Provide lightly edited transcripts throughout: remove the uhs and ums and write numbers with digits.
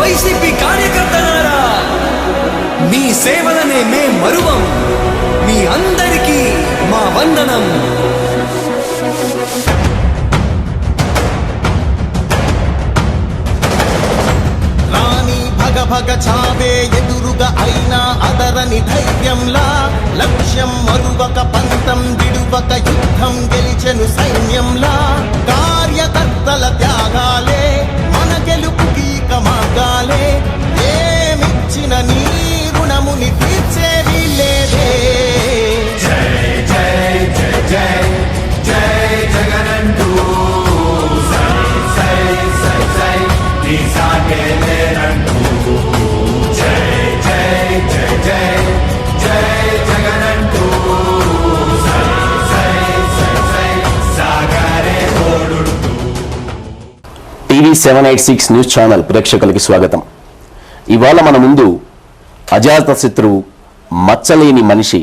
YCP కార్యకర్తలారా, మీ సేవలనే మే మరువం. మీ అందరికీ మా వందనం. రాణి భగ భగ చావే ఎదురుగా అయినా అదరని ధైర్యంలా, లక్ష్యం మరువక పంతం విడువక యుద్ధం గెలిచెను సైన్యంలా. కార్యకర్తల త్యాగాలే మన గెలుపుకి మార్గాలే, ఏమిచ్చిన నీ రుణముని తీర్చేది లేదే. జై జై జై జై జై జగనంటూ సై సై సై సై నీ సాగే లేనంటూ. జై జై జై జై జై జగనంటూ సై సై సై సై సాగరే ఓడుతూ. టీవీ 786 న్యూస్ ఛానల్ ప్రేక్షకులకి స్వాగతం. ఇవాళ మన ముందు అజాతశత్రువు, మచ్చలేని మనిషి,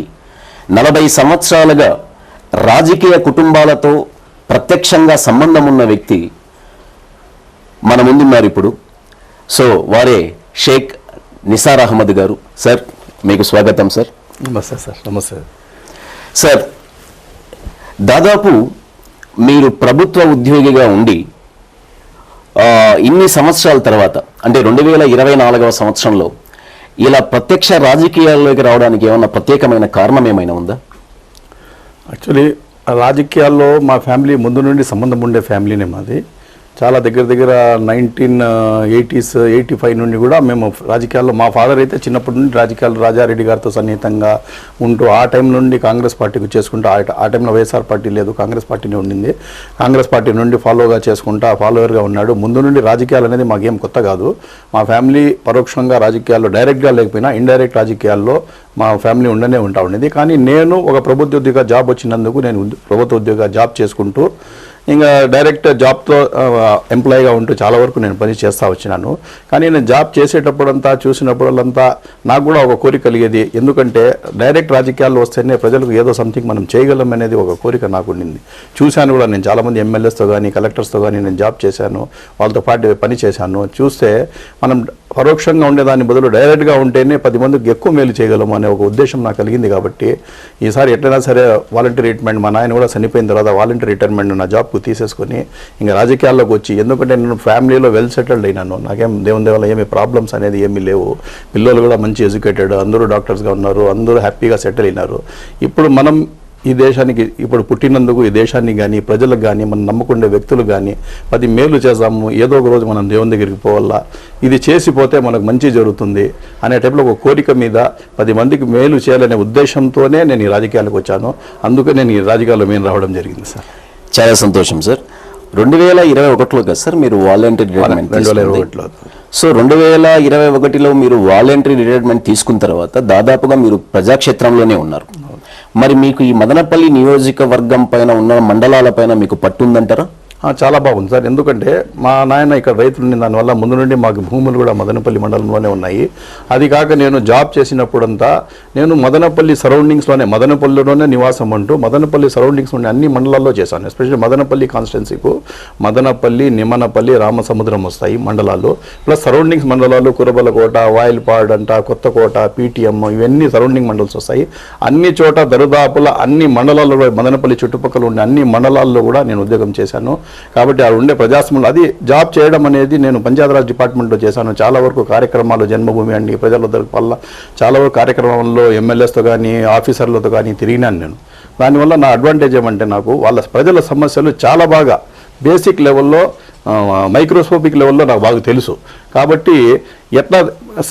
40 సంవత్సరాలుగా రాజకీయ కుటుంబాలతో ప్రత్యక్షంగా సంబంధం ఉన్న వ్యక్తి మన ముందున్నారు ఇప్పుడు. సో వారే షేక్ నిసార్ అహ్మద్ గారు. సార్, మీకు స్వాగతం సార్. నమస్తే సార్. నమస్తే సార్. దాదాపు మీరు ప్రభుత్వ ఉద్యోగిగా ఉండి ఇన్ని సంవత్సరాల తర్వాత, అంటే 2024వ సంవత్సరంలో ఇలా ప్రత్యక్ష రాజకీయాల్లోకి రావడానికి ఏమన్నా ప్రత్యేకమైన కారణం ఏమైనా ఉందా? యాక్చువల్లీ రాజకీయాల్లో మా ఫ్యామిలీ ముందు నుండి సంబంధం ఉండే ఫ్యామిలీనే మాది. చాలా దగ్గర 1980s 85 నుండి కూడా మేము రాజకీయాల్లో, మా ఫాదర్ అయితే చిన్నప్పటి నుండి రాజకీయాలు రాజారెడ్డి గారితో సన్నిహితంగా ఉంటూ ఆ టైం నుండి కాంగ్రెస్ పార్టీకి చేసుకుంటూ, ఆ టైంలో వైఎస్ఆర్ పార్టీ లేదు, కాంగ్రెస్ పార్టీనే ఉండింది. కాంగ్రెస్ పార్టీ నుండి ఫాలోగా చేసుకుంటా ఫాలోవర్గా ఉన్నాడు. ముందు నుండి రాజకీయాలు అనేది మాకేం కొత్త కాదు. మా ఫ్యామిలీ పరోక్షంగా రాజకీయాల్లో డైరెక్ట్గా లేకపోయినా ఇండైరెక్ట్ రాజకీయాల్లో మా ఫ్యామిలీ ఉంటా ఉండేది. కానీ నేను ఒక ప్రభుత్వ ఉద్యోగ జాబ్ వచ్చినందుకు నేను ప్రభుత్వ ఉద్యోగ జాబ్ చేసుకుంటూ ఇంకా డైరెక్ట్ జాబ్తో ఎంప్లాయీగా ఉంటూ చాలా వరకు నేను పని చేస్తూ వచ్చినాను. కానీ నేను జాబ్ చేసేటప్పుడంతా చూసినప్పుడంతా నాకు కూడా ఒక కోరిక కలిగేది. ఎందుకంటే డైరెక్ట్ రాజకీయాల్లో వస్తేనే ప్రజలకు ఏదో సంథింగ్ మనం చేయగలం అనేది ఒక కోరిక నాకు ఉండింది. చూశాను కూడా, నేను చాలామంది ఎమ్మెల్యేస్తో కానీ కలెక్టర్స్తో కానీ నేను జాబ్ చేశాను, వాళ్ళతో పాటు పని చేశాను. చూస్తే మనం పరోక్షంగా ఉండేదాని బదులు డైరెక్ట్గా ఉంటేనే 10 మందికి ఎక్కువ మేలు చేయగలము అనే ఒక ఉద్దేశం నాకు కలిగింది. కాబట్టి ఈసారి ఎట్లయినా సరే వాలంటీర్ రిటైర్మెంట్, మా నాయన కూడా చనిపోయిన తర్వాత వాలంటీర్ రిటైర్మెంట్ నా జాబ్కు తీసేసుకొని ఇంకా రాజకీయాల్లోకి వచ్చి, ఎందుకంటే నేను ఫ్యామిలీలో వెల్ సెటిల్డ్ అయినాను, నాకేం దేవుని దేవాల ఏమీ ప్రాబ్లమ్స్ అనేది ఏమీ లేవు. పిల్లలు కూడా మంచి ఎడ్యుకేటెడ్, అందరూ డాక్టర్స్గా ఉన్నారు, అందరూ హ్యాపీగా సెటిల్ అయినారు. ఇప్పుడు మనం ఈ దేశానికి ఇప్పుడు పుట్టినందుకు ఈ దేశాన్ని కానీ ప్రజలకు కానీ మనం నమ్ముకునే వ్యక్తులు కానీ 10 మేలు చేద్దాము, ఏదో ఒక రోజు మనం దేవుని దగ్గరికి పోవాలా, ఇది చేసిపోతే మనకు మంచి జరుగుతుంది అనే టైప్లో ఒక కోరిక మీద 10 మందికి మేలు చేయాలనే ఉద్దేశంతోనే నేను ఈ రాజకీయాలకు వచ్చాను. అందుకే నేను ఈ రాజకీయాల్లో మేము రావడం జరిగింది సార్. చాలా సంతోషం సార్. 2021లో కదా సార్ మీరు వాలంటీర్ రిటైర్మెంట్? 2021లో. సో 2021లో మీరు వాలంటీర్ రిటైర్మెంట్ తీసుకున్న తర్వాత దాదాపుగా మీరు ప్రజాక్షేత్రంలోనే ఉన్నారు. మరి మీకు ఈ మదనపల్లి నియోజకవర్గం పైన ఉన్న మండలాల పైన మీకు పట్టుందంటారా? చాలా బాగుంది సార్. ఎందుకంటే మా నాయన ఇక్కడ రైతులు, దానివల్ల ముందు నుండి మాకు భూములు కూడా మదనపల్లి మండలంలోనే ఉన్నాయి. అది కాక నేను జాబ్ చేసినప్పుడంతా నేను మదనపల్లి సరౌండింగ్స్లోనే, మదనపల్లిలోనే నివాసం అంటూ మదనపల్లి సరౌండింగ్స్ ఉండే అన్ని మండలాల్లో చేశాను. ఎస్పెషల్లీ మదనపల్లి కాన్స్టిట్యున్సీకు మదనపల్లి, నిమ్మనపల్లి, రామసముద్రం వస్తాయి మండలాలు. ప్లస్ సరౌండింగ్స్ మండలాలు కురబలకోట, వాయిల్పాడ్ అంట, కొత్తకోట, పీటీఎం, ఇవన్నీ సరౌండింగ్ మండల్స్ వస్తాయి. అన్ని చోట దరిదాపుల అన్ని మండలాల్లో, మదనపల్లి చుట్టుపక్కల ఉండే అన్ని మండలాల్లో కూడా నేను ఉద్యోగం చేశాను. కాబట్టి ఆ ఉండే ప్రజాస్వామ్యం, అది జాబ్ చేయడం అనేది నేను పంచాయతీరాజ్ డిపార్ట్మెంట్లో చేశాను. చాలా వరకు కార్యక్రమాలు, జన్మభూమి అండి, ప్రజల వల్ల చాలా వరకు కార్యక్రమంలో ఎమ్మెల్యేస్తో కానీ ఆఫీసర్లతో కానీ తిరిగినాను నేను. దానివల్ల నా అడ్వాంటేజ్ ఏమంటే నాకు వాళ్ళ ప్రజల సమస్యలు చాలా బాగా బేసిక్ లెవెల్లో, మైక్రోస్కోపిక్ లెవెల్లో నాకు బాగా తెలుసు. కాబట్టి ఎట్లా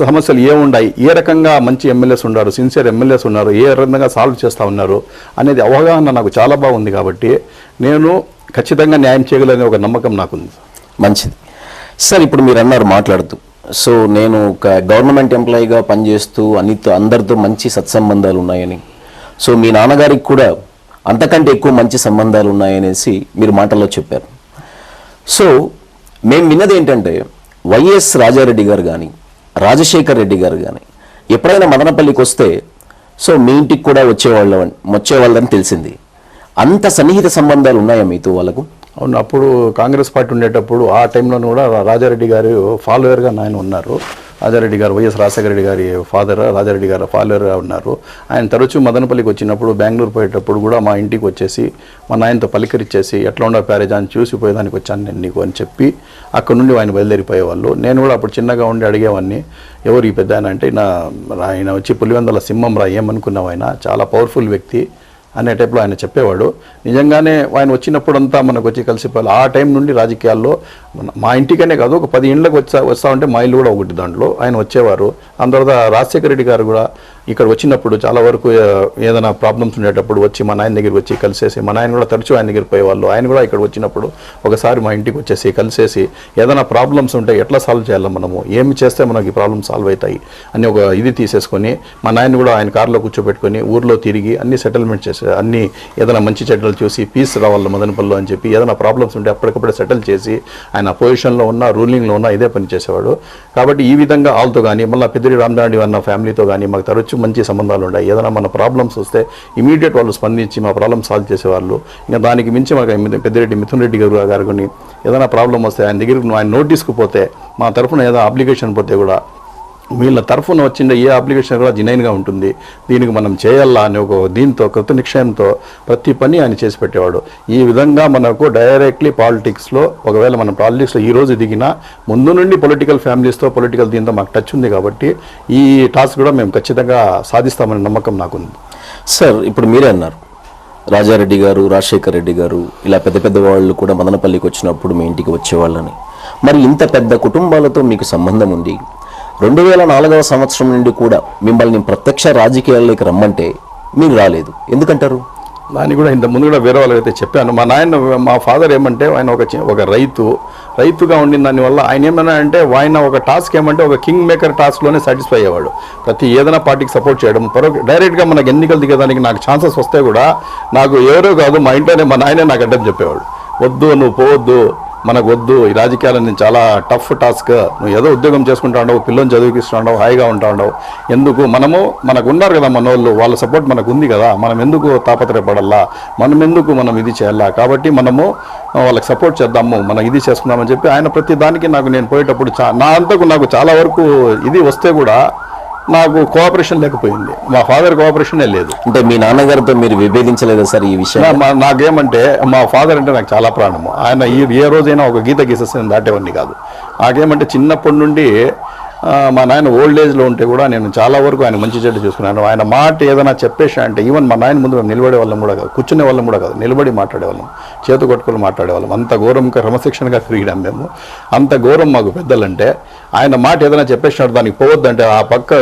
సమస్యలు ఏమున్నాయి, ఏ రకంగా మంచి ఎమ్మెల్యేస్ ఉన్నారు, సిన్సియర్ ఎమ్మెల్యేస్ ఉన్నారు, ఏ రకంగా సాల్వ్ చేస్తూ ఉన్నారు అనేది అవగాహన నాకు చాలా బాగుంది. కాబట్టి నేను ఖచ్చితంగా న్యాయం చేయగలనే ఒక నమ్మకం నాకుంది. మంచిది సార్. ఇప్పుడు మీరు అన్నారు మాట్లాడుతూ, సో నేను ఒక గవర్నమెంట్ ఎంప్లాయీగా పనిచేస్తూ అందరితో మంచి సత్సంబంధాలు ఉన్నాయని, సో మీ నాన్నగారికి కూడా అంతకంటే ఎక్కువ మంచి సంబంధాలు ఉన్నాయనేసి మీరు మాటల్లో చెప్పారు. సో మేము విన్నది ఏంటంటే వైఎస్ రాజారెడ్డి గారు కానీ రాజశేఖర్ రెడ్డి గారు కానీ ఎప్పుడైనా మదనపల్లికి వస్తే సో మీ ఇంటికి కూడా వచ్చేవాళ్ళని తెలిసింది. అంత సన్నిహిత సంబంధాలు ఉన్నాయా మీతో వాళ్ళకు? అవును, అప్పుడు కాంగ్రెస్ పార్టీ ఉండేటప్పుడు ఆ టైంలోనూ కూడా రాజారెడ్డి గారు ఫాలోవర్గా ఆయన ఉన్నారు. రాజారెడ్డి గారు, వైఎస్ రాజశేఖర రెడ్డి గారి ఫాదర్ రాజారెడ్డి గారు ఫాలోవర్గా ఉన్నారు. ఆయన తరచూ మదనపల్లికి వచ్చినప్పుడు, బెంగళూరు పోయేటప్పుడు కూడా మా ఇంటికి వచ్చేసి మా నాయనతో పలికరిచ్చేసి ఎట్లా ఉండవు ప్యారేజ్ అని చూసిపోయేదానికి వచ్చాను నేను నీకు అని చెప్పి అక్కడ నుండి ఆయన బయలుదేరిపోయేవాళ్ళు. నేను కూడా అప్పుడు చిన్నగా ఉండి అడిగేవాడిని, ఎవరు ఈ పెద్ద అంటే ఆయన వచ్చి పులివెందుల సింహం రా, ఏమనుకున్నావు, ఆయన చాలా పవర్ఫుల్ వ్యక్తి అనే టైప్లో ఆయన చెప్పేవాడు. నిజంగానే ఆయన వచ్చినప్పుడంతా మనకు వచ్చి కలిసిపోవాలి. ఆ టైం నుండి రాజకీయాల్లో మా ఇంటికనే కాదు, ఒక 10 ఇండ్లకు వస్తా ఉంటే మా ఇల్లు కూడా ఒకటి, దాంట్లో ఆయన వచ్చేవారు. దాని తర్వాత రాజశేఖర రెడ్డి గారు కూడా ఇక్కడ వచ్చినప్పుడు చాలా వరకు ఏదైనా ప్రాబ్లమ్స్ ఉండేటప్పుడు వచ్చి మా నాయన దగ్గరికి వచ్చి కలిసేసి, మా నాయన కూడా తరచూ ఆయన దగ్గరికి పోయేవాళ్ళు. ఆయన కూడా ఇక్కడ వచ్చినప్పుడు ఒకసారి మా ఇంటికి వచ్చేసి కలిసేసి ఏదైనా ప్రాబ్లమ్స్ ఉంటే ఎట్లా సాల్వ్ చేయాలి, మనము ఏమి చేస్తే మనకి ఈ ప్రాబ్లమ్స్ సాల్వ్ అవుతాయి అని ఒక ఇది తీసేసుకొని మా నాయన కూడా ఆయన కారులో కూర్చోబెట్టుకొని ఊర్లో తిరిగి అన్ని సెటిల్మెంట్ చేసి, అన్ని ఏదైనా మంచి చెడ్డలు చూసి పీస్ రావాలి మదనపల్లిలో అని చెప్పి ఏదైనా ప్రాబ్లమ్స్ ఉంటే అప్పటికప్పుడే సెటిల్ చేసి ఆయన పొజిషన్లో ఉన్న, రూలింగ్లో ఉన్న ఇదే పని చేసేవాడు. కాబట్టి ఈ విధంగా వాళ్ళతో కానీ మళ్ళీ పెద్దిరెడ్డి రామచంద్రారెడ్డి అన్న ఫ్యామిలీతో కానీ మాకు తరచు మంచి సంబంధాలు ఉన్నాయి. ఏదైనా మన ప్రాబ్లమ్స్ వస్తే ఇమీడియట్ వాళ్ళు స్పందించి మా ప్రాబ్లమ్ సాల్వ్ చేసేవాళ్ళు. ఇంకా దానికి మించి మనకు పెద్దిరెడ్డి మిథున్ రెడ్డి గారు కొన్ని ఏదైనా ప్రాబ్లం వస్తే ఆయన దగ్గరికి ఆయన నోటీస్కి పోతే, మా తరఫున ఏదైనా అప్లికేషన్ పోతే కూడా వీళ్ళ తరఫున వచ్చిన ఏ అప్లికేషన్ కూడా జెన్యూన్గా ఉంటుంది, దీనికి మనం చేయాలా అని ఒక దీంతో కృత నిశ్చయంతో ప్రతి పని ఆయన చేసి పెట్టేవాడు. ఈ విధంగా మనకు డైరెక్ట్లీ పాలిటిక్స్లో, ఒకవేళ మనం పాలిటిక్స్లో ఈ రోజు దిగినా ముందు నుండి పొలిటికల్ ఫ్యామిలీస్తో, పొలిటికల్ దీంతో మాకు టచ్ ఉంది. కాబట్టి ఈ టాస్క్ కూడా మేము ఖచ్చితంగా సాధిస్తామనే నమ్మకం నాకుంది. సార్, ఇప్పుడు మీరే అన్నారు రాజారెడ్డి గారు, రాజశేఖర రెడ్డి గారు ఇలా పెద్ద పెద్ద వాళ్ళు కూడా మదనపల్లికి వచ్చినప్పుడు మీ ఇంటికి వచ్చేవాళ్ళని. మరి ఇంత పెద్ద కుటుంబాలతో మీకు సంబంధం ఉంది, 2004వ సంవత్సరం నుండి కూడా మిమ్మల్ని ప్రత్యక్ష రాజకీయాల్లోకి రమ్మంటే మీరు రాలేదు, ఎందుకంటారు? దాన్ని కూడా ఇంత ముందు కూడా వేరే వాళ్ళకైతే చెప్పాను. మా ఫాదర్ ఏమంటే ఆయన ఒక రైతుగా ఉండిన దానివల్ల ఆయన ఏమన్నా అంటే ఆయన ఒక టాస్క్ ఏమంటే ఒక కింగ్ మేకర్ టాస్క్లోనే సాటిస్ఫై అయ్యేవాడు. ప్రతి ఏదైనా పార్టీకి సపోర్ట్ చేయడం, డైరెక్ట్గా మనకు ఎన్నికలు దిగడానికి నాకు ఛాన్సెస్ వస్తే కూడా నాకు ఎవరో కాదు, మా ఇంట్లోనే మా నాయనే నాకు అడ్డం చెప్పేవాడు. వద్దు, నువ్వు పోవద్దు, మనకు వద్దు, ఈ రాజకీయాలని చాలా టఫ్ టాస్క్, నువ్వు ఏదో ఉద్యోగం చేసుకుంటా ఉండవు, పిల్లల్ని చదివిపిస్తూ హాయిగా ఉంటా ఉండవు, ఎందుకు, మనకు ఉన్నారు కదా మన వాళ్ళ సపోర్ట్ మనకు ఉంది కదా, మనం ఎందుకు తాపత్రయపడాలా, మనం ఇది చేయాలా, కాబట్టి మనము వాళ్ళకి సపోర్ట్ చేద్దాము, మనం ఇది చేసుకుందామని చెప్పి ఆయన ప్రతి దానికి నేను పోయేటప్పుడు నాకు చాలా వరకు ఇది వస్తే కూడా నాకు కోఆపరేషన్ లేకపోయింది. మా ఫాదర్ కోఆపరేషనే లేదు. అంటే మీ నాన్నగారితో మీరు విభేదించలేదా సార్ ఈ విషయం? నాకేమంటే మా ఫాదర్ అంటే నాకు చాలా ప్రాణము. ఆయన ఏ రోజైనా ఒక గీత గీసేస్తే నేను దాటేవాడిని కాదు. నాకేమంటే చిన్నప్పటి నుండి మా నాయన ఓల్డ్ ఏజ్లో ఉంటే కూడా నేను చాలా వరకు ఆయన మంచి చెడ్డ చూసుకున్నాను. ఆయన మాట ఏదైనా చెప్పేసా అంటే ఈవెన్ మా నాయన ముందు మేము నిలబడే వాళ్ళం కూడా కాదు, కూర్చునే వాళ్ళం కూడా కాదు, నిలబడి మాట్లాడేవాళ్ళం, చేతు కొట్టుకొని మాట్లాడేవాళ్ళం. అంత ఘోరంగా క్రమశిక్షణగా పెరిగినాం మేము. అంత ఘోరం మాకు పెద్దలంటే. ఆయన మాట ఏదైనా చెప్పేసినట్టు దానికి పోవద్దంటే ఆ పక్క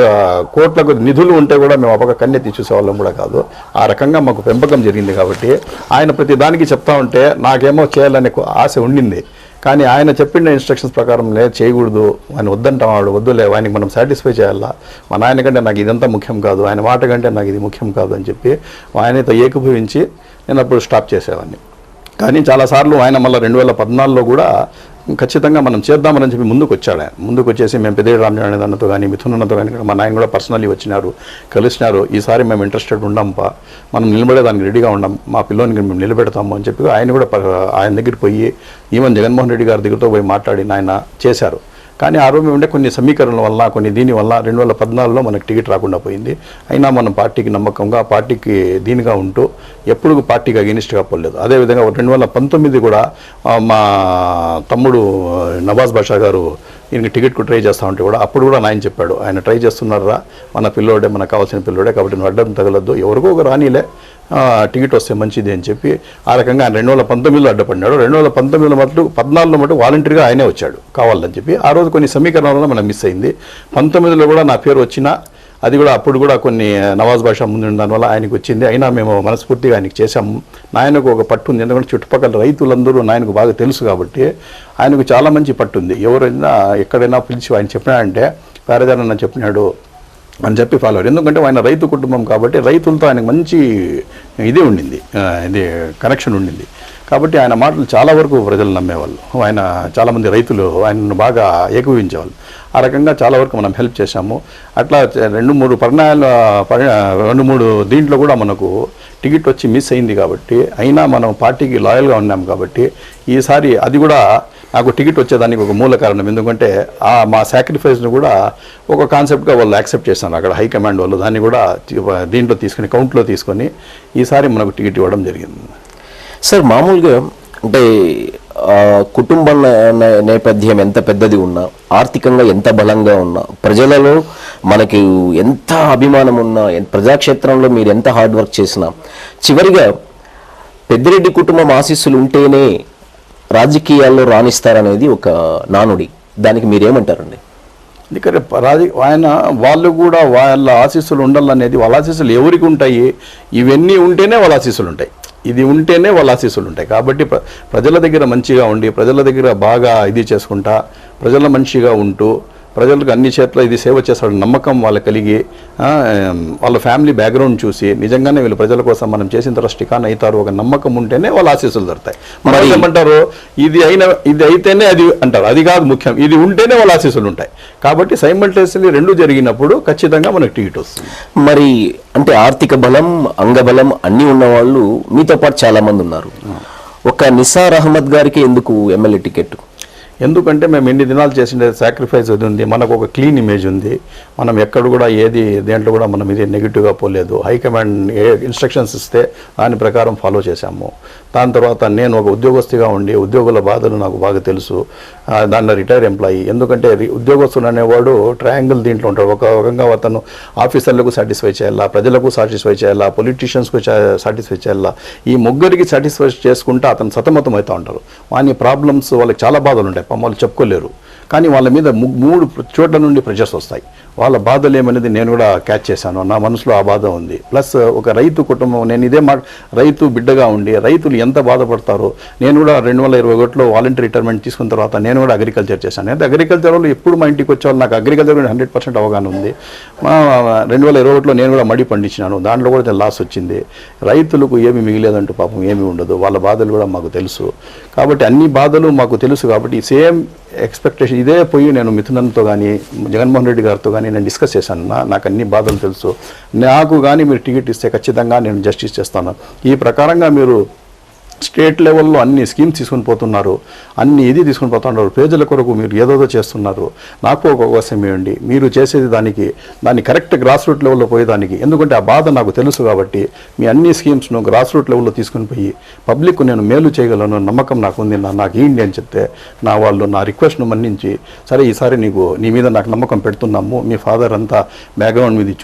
కోట్లకు నిధులు ఉంటే కూడా మేము ఆ పక్క కన్నెత్తి చూసేవాళ్ళం కూడా కాదు. ఆ రకంగా మాకు పెంపకం జరిగింది. కాబట్టి ఆయన ప్రతి దానికి చెప్తా ఉంటే నాకేమో చేయాలనే ఆశ ఉండింది. కానీ ఆయన చెప్పిన ఇన్స్ట్రక్షన్స్ ప్రకారం లేదు, చేయకూడదు, ఆయన వద్దంటాం, వాడు వద్దులే, ఆయనకి మనం సాటిస్ఫై చేయాలా, మా నాయన కంటే నాకు ఇదంతా ముఖ్యం కాదు, ఆయన మాట కంటే నాకు ఇది ముఖ్యం కాదు అని చెప్పి ఆయనతో ఏకీభవించి నేను అప్పుడు స్టాప్ చేసేవాడిని. కానీ చాలాసార్లు ఆయన మళ్ళీ 2014లో కూడా ఖచ్చితంగా మనం చేద్దామని చెప్పి ముందుకు వచ్చాడు. ఆయన ముందుకు వచ్చేసి మేము పెద్దిరెడ్డి రామచంద్రారెడ్డి అన్నతో కానీ మిథున్ అన్నతో కానీ మా నాయన కూడా పర్సనల్లీ వచ్చినారు, కలిసినారు. ఈసారి మేము ఇంట్రెస్టెడ్ ఉండంపా, మనం నిలబడేదానికి రెడీగా ఉండం, మా పిల్లోనికి మేము నిలబెడతాము అని చెప్పి ఆయన కూడా ఆయన దగ్గరికి పోయి ఈవెన్ జగన్మోహన్ రెడ్డి గారి దగ్గరతో పోయి మాట్లాడి ఆయన చేశారు. కానీ ఆ రోజు ఉండే కొన్ని సమీకరణల వల్ల, కొన్ని దీని వల్ల 2014లో మనకు టికెట్ రాకుండా పోయింది. అయినా మనం పార్టీకి నమ్మకంగా, పార్టీకి దీనిగా ఉంటూ ఎప్పుడు పార్టీకి అగెనిస్ట్గా పోలేదు. అదేవిధంగా 2019 కూడా మా తమ్ముడు నవాజ్ బాషా గారు ఈయనకి టికెట్కు ట్రై చేస్తూ ఉంటే కూడా అప్పుడు కూడా ఆయన చెప్పాడు, ఆయన ట్రై చేస్తున్నారా, మన పిల్లోడే, మనకు కావాల్సిన పిల్లోడే, కాబట్టి నువ్వు అడ్డం తగలద్దు, ఎవరికో ఒక రానిలే, టికెట్ వస్తే మంచిది అని చెప్పి ఆ రకంగా ఆయన 2019లో అడ్డపడినాడు. 2019లో మటు 14లో మటు వాలంటీర్గా ఆయనే వచ్చాడు కావాలని చెప్పి. ఆ రోజు కొన్ని సమీకరణల వల్ల మనకు మిస్ అయింది. 19లో కూడా నా పేరు వచ్చినా అది కూడా అప్పుడు కూడా కొన్ని నవాజ్ బాషా ముందు దానివల్ల ఆయనకు వచ్చింది. అయినా మేము మనస్ఫూర్తిగా ఆయనకు చేశాము. నాయనకు ఒక పట్టు ఉంది, ఎందుకంటే చుట్టుపక్కల రైతులందరూ నాయనకు బాగా తెలుసు కాబట్టి ఆయనకు చాలా మంచి పట్టు ఉంది. ఎవరైనా ఎక్కడైనా పిలిచి ఆయన చెప్పినాడంటే పేరదారన్న చెప్పినాడు అని చెప్పి ఫాలో అయ్యారు. ఎందుకంటే ఆయన రైతు కుటుంబం కాబట్టి రైతులతో ఆయనకు మంచి ఇది ఉండింది, ఇది కనెక్షన్ ఉండింది. కాబట్టి ఆయన మాటలు చాలా వరకు ప్రజలు నమ్మేవాళ్ళు. ఆయన చాలామంది రైతులు ఆయనను బాగా ఏకీభవించేవాళ్ళు. ఆ రకంగా చాలా వరకు మనం హెల్ప్ చేశాము. అట్లా 2-3 దీంట్లో కూడా మనకు టికెట్ వచ్చి మిస్ అయింది కాబట్టి, అయినా మనం పార్టీకి లాయల్గా ఉన్నాం కాబట్టి ఈసారి అది కూడా నాకు టికెట్ వచ్చేదానికి ఒక మూల కారణం. ఎందుకంటే మా సాక్రిఫైస్ను కూడా ఒక కాన్సెప్ట్గా వాళ్ళు యాక్సెప్ట్ చేశాను అక్కడ హైకమాండ్ వాళ్ళు. దాన్ని కూడా దీంట్లో తీసుకుని కౌంట్లో తీసుకొని ఈసారి మనకు టికెట్ ఇవ్వడం జరిగింది. సార్ మామూలుగా అంటే కుటుంబ నేపథ్యం ఎంత పెద్దది ఉన్నా, ఆర్థికంగా ఎంత బలంగా ఉన్నా, ప్రజలలో మనకి ఎంత అభిమానం ఉన్నా, ప్రజాక్షేత్రంలో మీరు ఎంత హార్డ్ వర్క్ చేసినా, చివరిగా పెద్దిరెడ్డి కుటుంబం ఆశీస్సులు ఉంటేనే రాజకీయాల్లో రాణిస్తారనేది ఒక నానుడి. దానికి మీరేమంటారండి? ఎందుకంటే ఆయన వాళ్ళు కూడా వాళ్ళ ఆశీస్సులు ఉండాలనేది, వాళ్ళ ఆశీస్సులు ఎవరికి ఉంటాయి? ఇవన్నీ ఉంటేనే వాళ్ళ ఆశీస్సులు ఉంటాయి, ఇది ఉంటేనే వాళ్ళ ఆశీస్సులు ఉంటాయి. కాబట్టి ప్రజల దగ్గర మంచిగా ఉండి, ప్రజల దగ్గర బాగా ఇది చేసుకుంటా, ప్రజల మంచిగా ఉంటూ, ప్రజలకు అన్ని చేతుల్లో ఇది సేవ చేస్తాడు నమ్మకం వాళ్ళకి కలిగి, వాళ్ళ ఫ్యామిలీ బ్యాక్గ్రౌండ్ చూసి నిజంగానే వీళ్ళు ప్రజల కోసం మనం చేసిన తర్వాత స్టికాన్ అవుతారు ఒక నమ్మకం ఉంటేనే వాళ్ళ ఆశీస్సులు దొరుకుతాయి. మరి ఏమంటారు, ఇది అయితేనే అది అంటారు, అది కాదు ముఖ్యం, ఇది ఉంటేనే వాళ్ళ ఆశీస్సులు ఉంటాయి. కాబట్టి సైమల్టేనియస్లీ రెండు జరిగినప్పుడు ఖచ్చితంగా మనకు టికెట్ వస్తుంది. మరి అంటే ఆర్థిక బలం, అంగబలం అన్నీ ఉన్నవాళ్ళు మీతో పాటు చాలా మంది ఉన్నారు. ఒక నిసార్ అహ్మద్ గారికి ఎందుకు ఎమ్మెల్యే టికెట్? ఎందుకంటే మేము ఎన్ని దినాలు చేసిన సాక్రిఫైస్ అది ఉంది, మనకు ఒక క్లీన్ ఇమేజ్ ఉంది, మనం ఎక్కడ కూడా ఏది దేంట్లో కూడా మనం ఇది నెగిటివ్గా పోలేదు. హైకమాండ్ ఏ ఇన్స్ట్రక్షన్స్ ఇస్తే దాని ప్రకారం ఫాలో చేశాము. దాని తర్వాత నేను ఒక ఉద్యోగస్తుగా ఉండి ఉద్యోగుల బాధలు నాకు బాగా తెలుసు. దాంట్లో రిటైర్ ఎంప్లాయీ. ఎందుకంటే ఉద్యోగస్తులు అనేవాడు ట్రయాంగిల్ దీంట్లో ఉంటాడు. ఒక రకంగా అతను ఆఫీసర్లకు సాటిస్ఫై చేయాలా, ప్రజలకు సాటిస్ఫై చేయాలా, పొలిటీషియన్స్కు సాటిస్ఫై చేయాలా, ఈ ముగ్గురికి సాటిస్ఫై చేసుకుంటూ అతను సతమతం అవుతూ ఉంటారు. వాని ప్రాబ్లమ్స్ వాళ్ళకి చాలా బాధలు ఉంటాయి, వాళ్ళు చెప్పుకోలేరు. కానీ వాళ్ళ మీద 3 చోట్ల నుండి ప్రెషర్స్ వస్తాయి. వాళ్ళ బాధలు ఏమనేది నేను కూడా క్యాచ్ చేశాను, నా మనసులో ఆ బాధ ఉంది. ప్లస్ ఒక రైతు కుటుంబం, నేను ఇదే రైతు బిడ్డగా ఉండి రైతులు ఎంత బాధపడతారో, నేను కూడా 2021లో వాలంటీర్ రిటైర్మెంట్ తీసుకున్న తర్వాత నేను కూడా అగ్రికల్చర్ చేశాను. అయితే అగ్రికల్చర్ వాళ్ళు ఎప్పుడు మా ఇంటికి వచ్చేవాళ్ళు, నాకు అగ్రికల్చర్ 100% అవగాహన ఉంది. 2021లో నేను కూడా మడి పండించినాను, దాంట్లో కూడా లాస్ వచ్చింది. రైతులకు ఏమి మిగిలేదంటూ పాపం ఏమీ ఉండదు, వాళ్ళ బాధలు కూడా మాకు తెలుసు. కాబట్టి అన్ని బాధలు మాకు తెలుసు. కాబట్టి సేమ్ ఎక్స్పెక్టేషన్ ఇదే పోయి నేను మిథునంతో కానీ జగన్మోహన్ రెడ్డి గారితో కానీ నేను డిస్కస్ చేశాను. నాకు అన్ని బాధలు తెలుసు, నాకు కానీ మీరు టికెట్ ఇస్తే ఖచ్చితంగా నేను జస్టిస్ చేస్తాను. ఈ ప్రకారంగా మీరు స్టేట్ లెవెల్లో అన్ని స్కీమ్స్ తీసుకొని పోతున్నారు, అన్ని ఇది తీసుకొని పోతున్నారు, ప్రజల కొరకు మీరు ఏదోదో చేస్తున్నారు. నాకు ఒక అవకాశం ఇవ్వండి, మీరు చేసేది దాన్ని కరెక్ట్ గ్రాస్ రూట్ లెవెల్లో పోయేదానికి. ఎందుకంటే ఆ బాధ నాకు తెలుసు కాబట్టి మీ అన్ని స్కీమ్స్ను గ్రాస్ రూట్ లెవెల్లో తీసుకొని పోయి పబ్లిక్ నేను మేలు చేయగలను నమ్మకం నాకు ఉంది, నాకు ఏంటి అని చెప్తే వాళ్ళు నా రిక్వెస్ట్ను మన్నించి, సరే ఈసారి నీ మీద నాకు నమ్మకం పెడుతున్నాము, మీ ఫాదర్ అంతా బ్యాక్గ్రౌండ్ మీద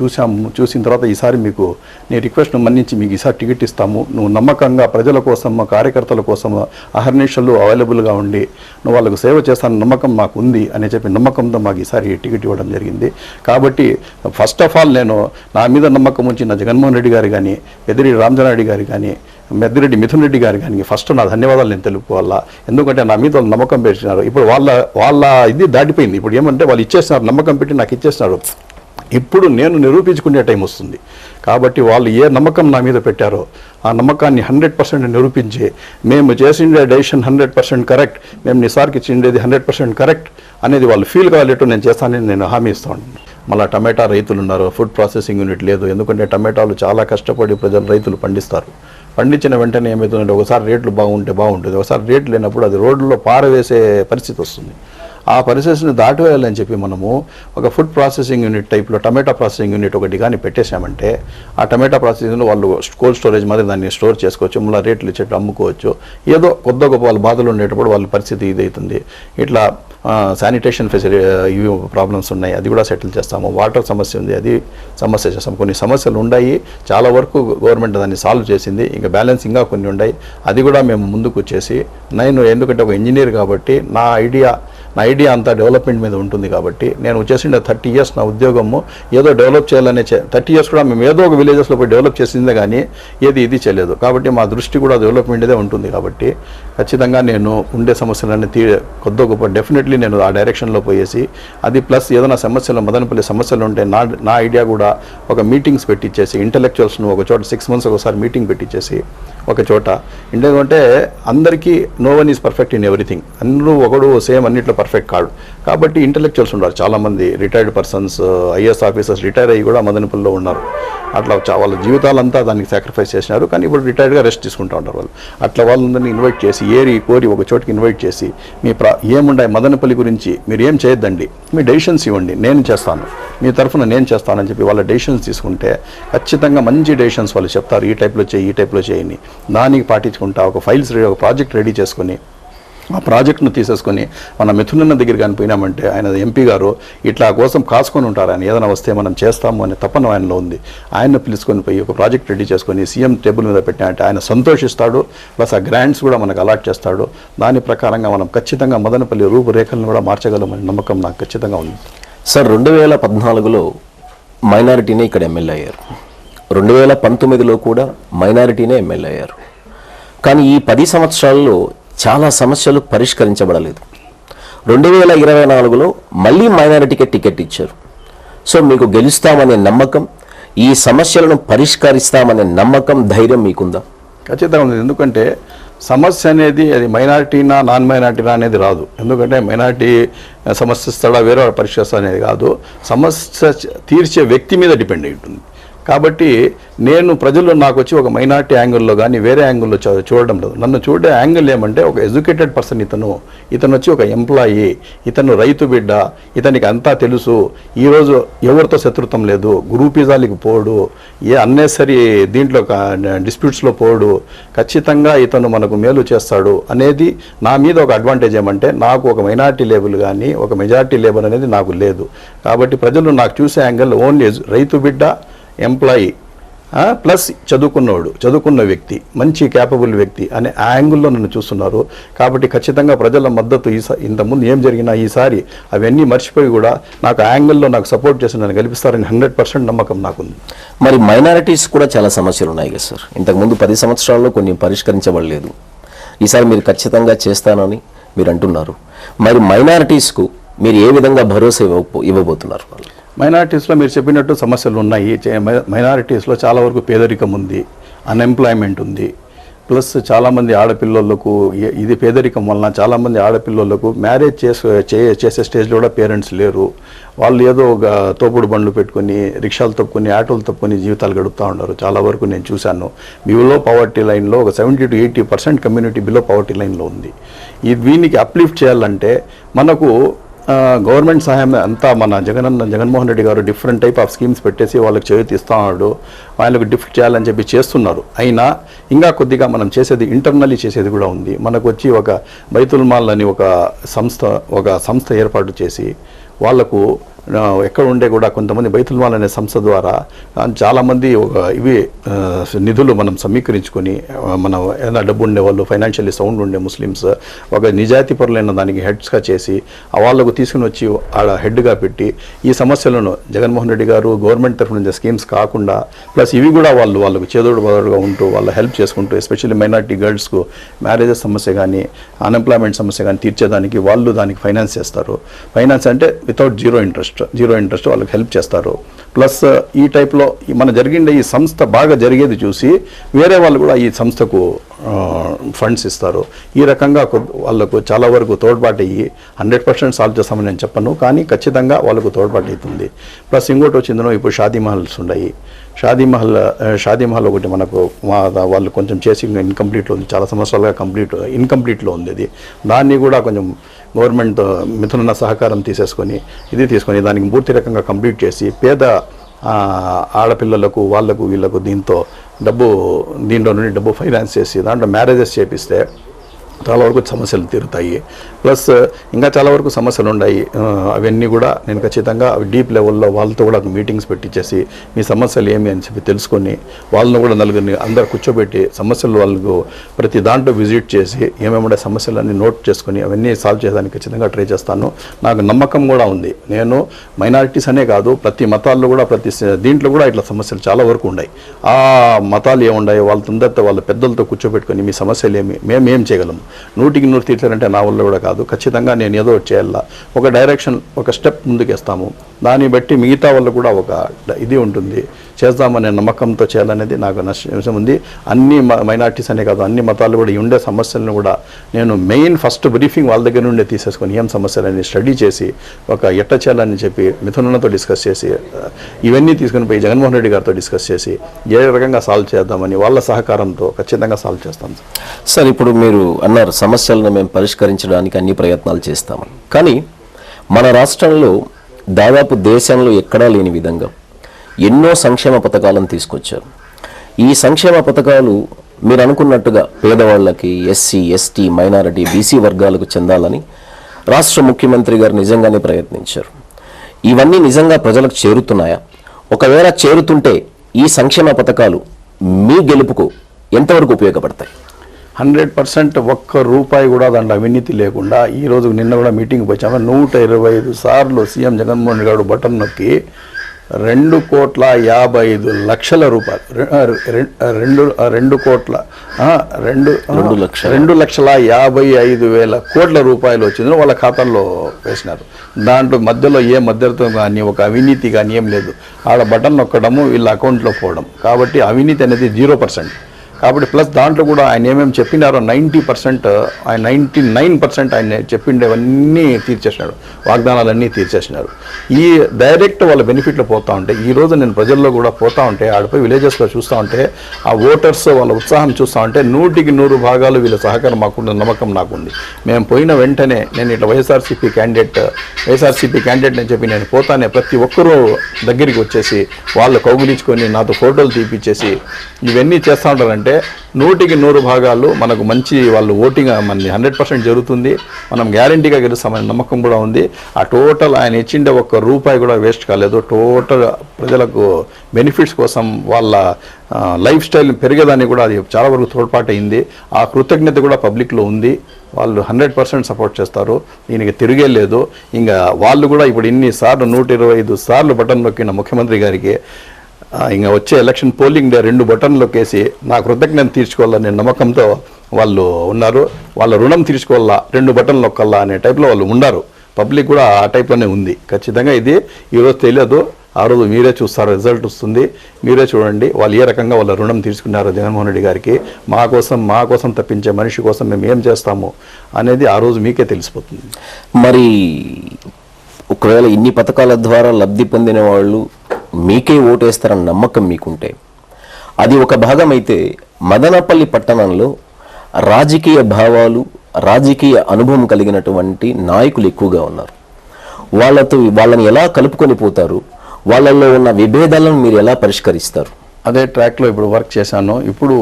చూసిన తర్వాత ఈసారి మీకు నీ రిక్వెస్ట్ను మన్నించి మీకు ఈసారి టికెట్ ఇస్తాము, నువ్వు నమ్మకంగా ప్రజల కోసం కార్యకర్తల కోసం అహర్నిశలు అవైలబుల్గా ఉండి నువ్వు వాళ్ళకు సేవ చేస్తాను నమ్మకం నాకు ఉంది అని చెప్పి నమ్మకంతో మాకు ఈసారి టికెట్ ఇవ్వడం జరిగింది. కాబట్టి ఫస్ట్ ఆఫ్ ఆల్ నేను నా మీద నమ్మకం ఉంచిన జగన్మోహన్ రెడ్డి గారు కానీ, పెద్దిరెడ్డి రామచంద్రారెడ్డి గారు కానీ, పెద్దిరెడ్డి మిథున్ రెడ్డి గారు కానీ ఫస్ట్ నా ధన్యవాదాలు నేను తెలుపుకోవాలా. ఎందుకంటే నా మీద వాళ్ళు నమ్మకం పెట్టినారు. ఇప్పుడు వాళ్ళ ఇది దాటిపోయింది. ఇప్పుడు ఏమంటే వాళ్ళు ఇచ్చేస్తున్నారు, నమ్మకం పెట్టి నాకు ఇచ్చేస్తున్నారు. ఇప్పుడు నేను నిరూపించుకునే టైం వస్తుంది. కాబట్టి వాళ్ళు ఏ నమ్మకం నా మీద పెట్టారో ఆ నమ్మకాన్ని 100% నిరూపించి, మేము చేసిండే డెసిషన్ 100% కరెక్ట్, మేము నిసార్కి ఇచ్చిండేది 100% కరెక్ట్ అనేది వాళ్ళు ఫీల్ కావాలేటో నేను చేస్తానని నేను హామీ ఇస్తాను. మళ్ళీ టమాటా రైతులు ఉన్నారు, ఫుడ్ ప్రాసెసింగ్ యూనిట్ లేదు. ఎందుకంటే టమాటాలు చాలా కష్టపడి రైతులు పండిస్తారు. పండించిన వెంటనే ఏమవుతుందంటే ఒకసారి రేట్లు బాగుంటుంది, ఒకసారి రేట్లు లేనప్పుడు అది రోడ్లలో పారవేసే పరిస్థితి వస్తుంది. ఆ పరిస్థితిని దాటివేయాలని చెప్పి మనము ఒక ఫుడ్ ప్రాసెసింగ్ యూనిట్ టైప్లో టమాటా ప్రాసెసింగ్ యూనిట్ ఒకటి కానీ పెట్టేశామంటే ఆ టమాటా ప్రాసెసింగ్లో వాళ్ళు కోల్డ్ స్టోరేజ్ మాదిరి దాన్ని స్టోర్ చేసుకోవచ్చు, మళ్ళీ రేట్లు ఇచ్చేట్టు అమ్ముకోవచ్చు. ఏదో కొద్ది గొప్ప వాళ్ళ బాధలు ఉండేటప్పుడు వాళ్ళ పరిస్థితి ఇదవుతుంది. ఇట్లా శానిటేషన్ ఫెసిలిటీ ఇవి ప్రాబ్లమ్స్ ఉన్నాయి, అది కూడా సెటిల్ చేస్తాము. వాటర్ సమస్య ఉంది, అది సమస్య చేస్తాము. కొన్ని సమస్యలు ఉన్నాయి, చాలా వరకు గవర్నమెంట్ దాన్ని సాల్వ్ చేసింది. ఇంకా బ్యాలెన్స్ ఇంకా కొన్ని ఉన్నాయి, అది కూడా మేము ముందుకు వచ్చేసి నేను ఎందుకంటే ఒక ఇంజనీర్ కాబట్టి నా ఐడియా అంతా డెవలప్మెంట్ మీద ఉంటుంది. కాబట్టి నేను వచ్చేసిండే 30 years నా ఉద్యోగము ఏదో డెవలప్ చేయాలనే 30 years కూడా మేము ఏదో ఒక విలేజెస్లో పోయి డెవలప్ చేసిందే కానీ ఇది చేయలేదు. కాబట్టి మా దృష్టి కూడా డెవలప్మెంట్దే ఉంటుంది. కాబట్టి ఖచ్చితంగా నేను ఉండే సమస్యలన్నీ కొద్ది గొప్ప డెఫినెట్లీ నేను ఆ డైరెక్షన్లో పోయేసి అది ప్లస్ ఏదైనా సమస్యలు మదనపల్లి సమస్యలు ఉంటే నా ఐడియా కూడా ఒక మీటింగ్స్ పెట్టించేసి ఇంటలెక్చువల్స్ను ఒక చోట 6 months ఒకసారి మీటింగ్ పెట్టించేసి ఒక చోట. ఎందుకంటే అందరికీ no one is perfect in everything, అందరూ ఒకడు సేమ్ అన్నిట్లో పర్ఫెక్ట్ కాదు. కాబట్టి ఇంటలెక్చువల్స్ ఉన్నారు చాలామంది, retired persons, IAS officers retire అయ్యి కూడా మదనపల్లిలో ఉన్నారు. అట్లా వాళ్ళ జీవితాలంతా దానికి సాక్రిఫైస్ చేసినారు, కానీ ఇప్పుడు రిటైర్డ్గా రెస్ట్ తీసుకుంటూ ఉంటారు వాళ్ళు. అట్లా వాళ్ళందరినీ ఇన్వైట్ చేసి కోరి ఒక చోటికి ఇన్వైట్ చేసి ఏముండాయి మదనపల్లి గురించి మీరు ఏం చేయొద్దండి, మీ డెసిషన్స్ ఇవ్వండి, నేను చేస్తాను, మీ తరఫున నేను చేస్తానని చెప్పి వాళ్ళ డెసిషన్స్ తీసుకుంటే ఖచ్చితంగా మంచి డెసిషన్స్ వాళ్ళు చెప్తారు. ఈ టైప్లో చేయని దానికి పాటించుకుంటా ఒక ఫైల్స్ రెడీ, ఒక ప్రాజెక్ట్ రెడీ చేసుకొని ఆ ప్రాజెక్ట్ను తీసేసుకొని మన మిథునన్న దగ్గర కానీ పోయినామంటే ఆయన ఎంపీ గారు ఇట్లా కోసం కాసుకొని ఉంటారు. ఆయన ఏదైనా వస్తే మనం చేస్తాము అనే తపన ఆయనలో ఉంది. ఆయన్ని పిలుచుకొని పోయి ఒక ప్రాజెక్ట్ రెడీ చేసుకొని సీఎం టేబుల్ మీద పెట్టినంటే ఆయన సంతోషిస్తాడు, ప్లస్ ఆ గ్రాంట్స్ కూడా మనకు అలాట్ చేస్తాడు. దాని ప్రకారంగా మనం ఖచ్చితంగా మదనపల్లి రూపురేఖలను కూడా మార్చగలమనే నమ్మకం నాకు ఖచ్చితంగా ఉంది. సార్ 2014లో మైనారిటీనే ఇక్కడ ఎమ్మెల్యే అయ్యారు, 2019లో కూడా మైనారిటీనే ఎమ్మెల్యే అయ్యారు. కానీ ఈ 10 సంవత్సరాల్లో చాలా సమస్యలు పరిష్కరించబడలేదు. 2024లో మళ్ళీ మైనారిటీకే టికెట్ ఇచ్చారు. సో మీకు గెలుస్తామనే నమ్మకం, ఈ సమస్యలను పరిష్కరిస్తామనే నమ్మకం, ధైర్యం మీకుందా? ఖచ్చితంగా ఉంది. ఎందుకంటే సమస్య అనేది అది మైనారిటీనా నాన్ మైనారిటీనా అనేది రాదు. ఎందుకంటే మైనారిటీ సమస్య ఇస్తాడా వేరే పరిష్కరిస్తా అనేది కాదు, సమస్య తీర్చే వ్యక్తి మీద డిపెండ్ అయి ఉంటుంది. కాబట్టి నేను ప్రజలు నాకు వచ్చి ఒక మైనారిటీ యాంగిల్లో కానీ వేరే యాంగిల్లో చూడడం లేదు. నన్ను చూడే యాంగిల్ ఏమంటే ఒక ఎడ్యుకేటెడ్ పర్సన్, ఇతను వచ్చి ఒక ఎంప్లాయీ, ఇతను రైతు బిడ్డ, ఇతనికి అంతా తెలుసు, ఈరోజు ఎవరితో శత్రుత్వం లేదు, గ్రూపిజాలకి పోడు, అన్నెసరీ దీంట్లో డిస్ప్యూట్స్లో పోడు, ఖచ్చితంగా ఇతను మనకు మేలు చేస్తాడు అనేది నా మీద ఒక అడ్వాంటేజ్. ఏమంటే నాకు ఒక మైనారిటీ లేబుల్ కానీ ఒక మెజారిటీ లేబుల్ అనేది నాకు లేదు. కాబట్టి ప్రజలు నాకు చూసే యాంగిల్ ఓన్లీ రైతు బిడ్డ, ఎంప్లాయీ ప్లస్ చదువుకున్న వ్యక్తి, మంచి క్యాపబుల్ వ్యక్తి అనే ఆ యాంగిల్లో నన్ను చూస్తున్నారు. కాబట్టి ఖచ్చితంగా ప్రజల మద్దతు ఇంతకుముందు ఏం జరిగినా ఈసారి అవన్నీ మర్చిపోయి కూడా నాకు ఆ యాంగిల్లో నాకు సపోర్ట్ చేసి నన్ను గెలిపిస్తారని 100% నమ్మకం నాకుంది. మరి మైనారిటీస్ కూడా చాలా సమస్యలు ఉన్నాయి కదా సార్, ఇంతకుముందు 10 సంవత్సరాల్లో కొన్ని పరిష్కరించబడలేదు, ఈసారి మీరు ఖచ్చితంగా చేస్తానని మీరు అంటున్నారు. మరి మైనారిటీస్కు మీరు ఏ విధంగా భరోసా ఇవ్వబోతున్నారు? మైనారిటీస్లో మీరు చెప్పినట్టు సమస్యలు ఉన్నాయి. మైనారిటీస్లో చాలా వరకు పేదరికం ఉంది, అన్ఎంప్లాయ్మెంట్ ఉంది, ప్లస్ చాలామంది ఆడపిల్లలకు ఇది పేదరికం వలన చాలామంది ఆడపిల్లలకు మ్యారేజ్ చేసే స్టేజ్లో కూడా పేరెంట్స్ లేరు. వాళ్ళు ఏదో ఒక తోపుడు బండ్లు పెట్టుకొని, రిక్షాలు తప్పుకొని, ఆటోలు తప్పుకొని జీవితాలు గడుపుతూ ఉన్నారు. చాలా వరకు నేను చూశాను. బిలో పవర్టీ లైన్లో ఒక 70 to 80% కమ్యూనిటీ బిలో పవర్టీ లైన్లో ఉంది. దీనికి అప్లిఫ్ట్ చేయాలంటే మనకు గవర్నమెంట్ సహాయం అంతా మన జగన్మోహన్ రెడ్డి గారు డిఫరెంట్ టైప్ ఆఫ్ స్కీమ్స్ పెట్టేసి వాళ్ళకి చేయూత ఇస్తున్నాడు, వాళ్ళకు లిఫ్ట్ చేయాలని చెప్పి చేస్తున్నారు. అయినా ఇంకా కొద్దిగా మనం చేసేది ఇంటర్నల్లీ చేసేది కూడా ఉంది. మనకు వచ్చి ఒక బైతుల్ మాల్ అని ఒక సంస్థ ఏర్పాటు చేసి వాళ్లకు ఎక్కడ ఉండే కూడా కొంతమంది బైతుల్ మాల్ అనే సంస్థ ద్వారా చాలామంది నిధులు మనం సమీకరించుకొని మనం ఏదైనా డబ్బు ఉండేవాళ్ళు, ఫైనాన్షియల్లీ సౌండ్ ఉండే ముస్లిమ్స్ ఒక నిజాయితీ పరులైన దానికి హెడ్స్గా చేసి వాళ్ళకు తీసుకుని వచ్చి ఆడ హెడ్గా పెట్టి ఈ సమస్యలను జగన్మోహన్ రెడ్డి గారు గవర్నమెంట్ తరఫు నుంచి స్కీమ్స్ కాకుండా ప్లస్ ఇవి కూడా వాళ్ళకు చేదోడు బదోడుగా ఉంటూ వాళ్ళ హెల్ప్ చేసుకుంటూ, ఎస్పెషల్లీ మైనారిటీ గర్ల్స్కు మ్యారేజెస్ సమస్య కానీ అన్ఎంప్లాయ్మెంట్ సమస్య కానీ తీర్చేదానికి వాళ్ళు దానికి ఫైనాన్స్ చేస్తారు. ఫైనాన్స్ అంటే వితౌట్ జీరో ఇంట్రెస్ట్ వాళ్ళకి హెల్ప్ చేస్తారు. ప్లస్ ఈ టైప్లో మన జరిగిండే ఈ సంస్థ బాగా జరిగేది చూసి వేరే వాళ్ళు కూడా ఈ సంస్థకు ఫండ్స్ ఇస్తారు. ఈ రకంగా వాళ్ళకు చాలా వరకు తోడ్పాటు అయ్యి 100% సాల్వ్ చేస్తామని నేను చెప్పను, కానీ ఖచ్చితంగా వాళ్ళకు తోడ్పాటు అవుతుంది. ప్లస్ ఇంకోటి వచ్చిందనో ఇప్పుడు షాదీ మహల్స్ ఉన్నాయి. షాదీ మహల్ ఒకటి మనకు వాళ్ళు కొంచెం చేసి ఇన్కంప్లీట్లో ఉంది, చాలా సంవత్సరాలుగా ఇన్కంప్లీట్లో ఉంది. అది దాన్ని కూడా కొంచెం గవర్నమెంట్ మిథునన్న సహకారం తీసుకొని దానికి పూర్తి రకంగా కంప్లీట్ చేసి పేద ఆడపిల్లలకు వీళ్ళకు దీంట్లో నుండి డబ్బు ఫైనాన్స్ చేసి దాంట్లో మ్యారేజెస్ చేపిస్తే చాలా వరకు సమస్యలు తీరుతాయి. ప్లస్ ఇంకా చాలా వరకు సమస్యలు ఉన్నాయి. అవన్నీ కూడా నేను ఖచ్చితంగా డీప్ లెవెల్లో వాళ్ళతో కూడా మీటింగ్స్ పెట్టించేసి మీ సమస్యలు ఏమి అని చెప్పి తెలుసుకొని వాళ్ళని కూడా నలుగురిని అందరు కూర్చోబెట్టి సమస్యలు వాళ్ళకు ప్రతి దాంట్లో విజిట్ చేసి ఏమేమి సమస్యలన్నీ నోట్ చేసుకొని అవన్నీ సాల్వ్ చేయడానికి ఖచ్చితంగా ట్రై చేస్తాను. నాకు నమ్మకం కూడా ఉంది. నేను మైనారిటీస్ అనే కాదు, ప్రతి మతాల్లో కూడా ప్రతి దీంట్లో కూడా ఇట్లా సమస్యలు చాలా వరకు ఉన్నాయి. ఆ మతాలు ఏమున్నాయి వాళ్ళతో వాళ్ళ పెద్దలతో కూర్చోబెట్టుకొని మీ సమస్యలు ఏమి, మేము ఏం చేయగలము, 100% తీర్చాలంటే నా వల్ల కూడా కాదు, ఖచ్చితంగా నేను ఏదో చేయాలా, ఒక డైరెక్షన్ ఒక స్టెప్ ముందుకేస్తాము. దాన్ని బట్టి మిగతా వల్ల కూడా ఒక ఇది ఉంటుంది. చేద్దామనే నమ్మకంతో చేయాలనేది నాకు నష్టం ఉంది. అన్ని మైనార్టీస్ అనే కాదు, అన్ని మతాలు కూడా ఈ ఉండే సమస్యలను కూడా నేను మెయిన్ ఫస్ట్ బ్రీఫింగ్ వాళ్ళ దగ్గర నుండే తీసేసుకొని ఏం సమస్యలని స్టడీ చేసి ఒక ఎట్ట చేయాలని చెప్పి మిథునతో డిస్కస్ చేసి ఇవన్నీ తీసుకుని పోయి జగన్మోహన్ రెడ్డి గారితో డిస్కస్ చేసి ఏ రకంగా సాల్వ్ చేద్దామని వాళ్ళ సహకారంతో ఖచ్చితంగా సాల్వ్ చేస్తాం సార్. ఇప్పుడు మీరు అన్నారు సమస్యలను మేము పరిష్కరించడానికి అన్ని ప్రయత్నాలు చేస్తామని, కానీ మన రాష్ట్రంలో దాదాపు దేశంలో ఎక్కడా లేని విధంగా ఎన్నో సంక్షేమ పథకాలను తీసుకొచ్చారు. ఈ సంక్షేమ పథకాలు మీరు అనుకున్నట్టుగా పేదవాళ్ళకి, ఎస్సీ, ఎస్టీ, మైనారిటీ, బీసీ వర్గాలకు చెందాలని రాష్ట్ర ముఖ్యమంత్రి గారు నిజంగానే ప్రయత్నించారు. ఇవన్నీ నిజంగా ప్రజలకు చేరుతున్నాయా? ఒకవేళ చేరుతుంటే ఈ సంక్షేమ పథకాలు మీ గెలుపుకు ఎంతవరకు ఉపయోగపడతాయి? 100% ఒక్క రూపాయి కూడా దాంట్లో అవినీతి లేకుండా ఈరోజు నిన్న కూడా మీటింగ్కి వచ్చాము. 125 సార్లు సీఎం జగన్మోహన్ రెడ్డి గారు బటన్ నొక్కి 2,55,00,000 రూపాయలు 2,55,000 కోట్ల రూపాయలు వచ్చింది వాళ్ళ ఖాతాల్లో వేసినారు. దాంట్లో మధ్యలో ఏ మధ్యతో కానీ ఒక అవినీతి కానీ ఏం లేదు. ఆడ బటన్ నొక్కడము వీళ్ళ అకౌంట్లో పోవడం. కాబట్టి అవినీతి అనేది 0%. కాబట్టి ప్లస్ దాంట్లో కూడా ఆయన ఏమేమి చెప్పినారో 90% ఆయన 99% ఆయన చెప్పిండేవన్నీ తీర్చేసినాడు, వాగ్దానాలన్నీ తీర్చేసినారు. ఈ డైరెక్ట్ వాళ్ళ బెనిఫిట్లో పోతూ ఉంటే ఈరోజు నేను ప్రజల్లో కూడా పోతూ ఉంటే ఆడిపోయి విలేజెస్లో చూస్తూ ఉంటే ఆ ఓటర్స్ వాళ్ళ ఉత్సాహం చూస్తూ ఉంటే 100% భాగాలు వీళ్ళ సహకారం మాకున్న నమ్మకం నాకుంది. మేము పోయిన వెంటనే నేను ఇట్లా వైఎస్ఆర్సీపీ క్యాండిడేట్ అని చెప్పి నేను పోతానే ప్రతి ఒక్కరూ దగ్గరికి వచ్చేసి వాళ్ళు కౌగులించుకొని నాతో ఫోటోలు తీపిచ్చేసి ఇవన్నీ చేస్తూ ఉంటారంటే 100% భాగాలు మనకు మంచి వాళ్ళు ఓటింగ్ మన 100% జరుగుతుంది. మనం గ్యారంటీగా గెలుస్తామనే నమ్మకం కూడా ఉంది. ఆ టోటల్ ఆయన ఇచ్చిండే ఒక్క రూపాయి కూడా వేస్ట్ కాలేదు. టోటల్ ప్రజలకు బెనిఫిట్స్ కోసం వాళ్ళ లైఫ్ స్టైల్ పెరిగేదాన్ని కూడా అది చాలా వరకు తోడ్పాటు అయింది. ఆ కృతజ్ఞత కూడా పబ్లిక్లో ఉంది. వాళ్ళు 100% సపోర్ట్ చేస్తారు. దీనికి తిరిగే లేదు. ఇంకా వాళ్ళు కూడా ఇప్పుడు ఇన్నిసార్లు 125 సార్లు బటన్ నొక్కిన ముఖ్యమంత్రి గారికి ఇంకా వచ్చే ఎలక్షన్ పోలింగ్ డే 2 బటన్లు నొక్కేసి నా కృతజ్ఞత తీర్చుకోవాలనే నమ్మకంతో వాళ్ళు ఉన్నారు. వాళ్ళ రుణం తీర్చుకోవాలా 2 బటన్లు నొక్కాలా అనే టైప్లో వాళ్ళు ఉన్నారు. పబ్లిక్ కూడా ఆ టైప్లోనే ఉంది. ఖచ్చితంగా ఇది ఈరోజు తెలియదు, ఆ రోజు మీరే చూస్తారు, రిజల్ట్ వస్తుంది, మీరే చూడండి వాళ్ళు ఏ రకంగా వాళ్ళ రుణం తీర్చుకున్నారో జగన్మోహన్ రెడ్డి గారికి. మా కోసం తప్పించే మనిషి కోసం మేము ఏం చేస్తాము అనేది ఆ రోజు మీకే తెలిసిపోతుంది. మరి ఒకవేళ ఇన్ని పథకాల ద్వారా లబ్ధి పొందిన వాళ్ళు మీకే ఓటేస్తారన్న నమ్మకం మీకుంటే అది ఒక భాగం అయితే, మదనపల్లి పట్టణంలో రాజకీయ భావాలు, రాజకీయ అనుభవం కలిగినటువంటి నాయకులు ఎక్కువగా ఉన్నారు. వాళ్ళని ఎలా కలుపుకొని పోతారు? వాళ్ళల్లో ఉన్న విభేదాలను మీరు ఎలా పరిష్కరిస్తారు? అదే ట్రాక్లో ఇప్పుడు వర్క్ చేశాను. ఇప్పుడు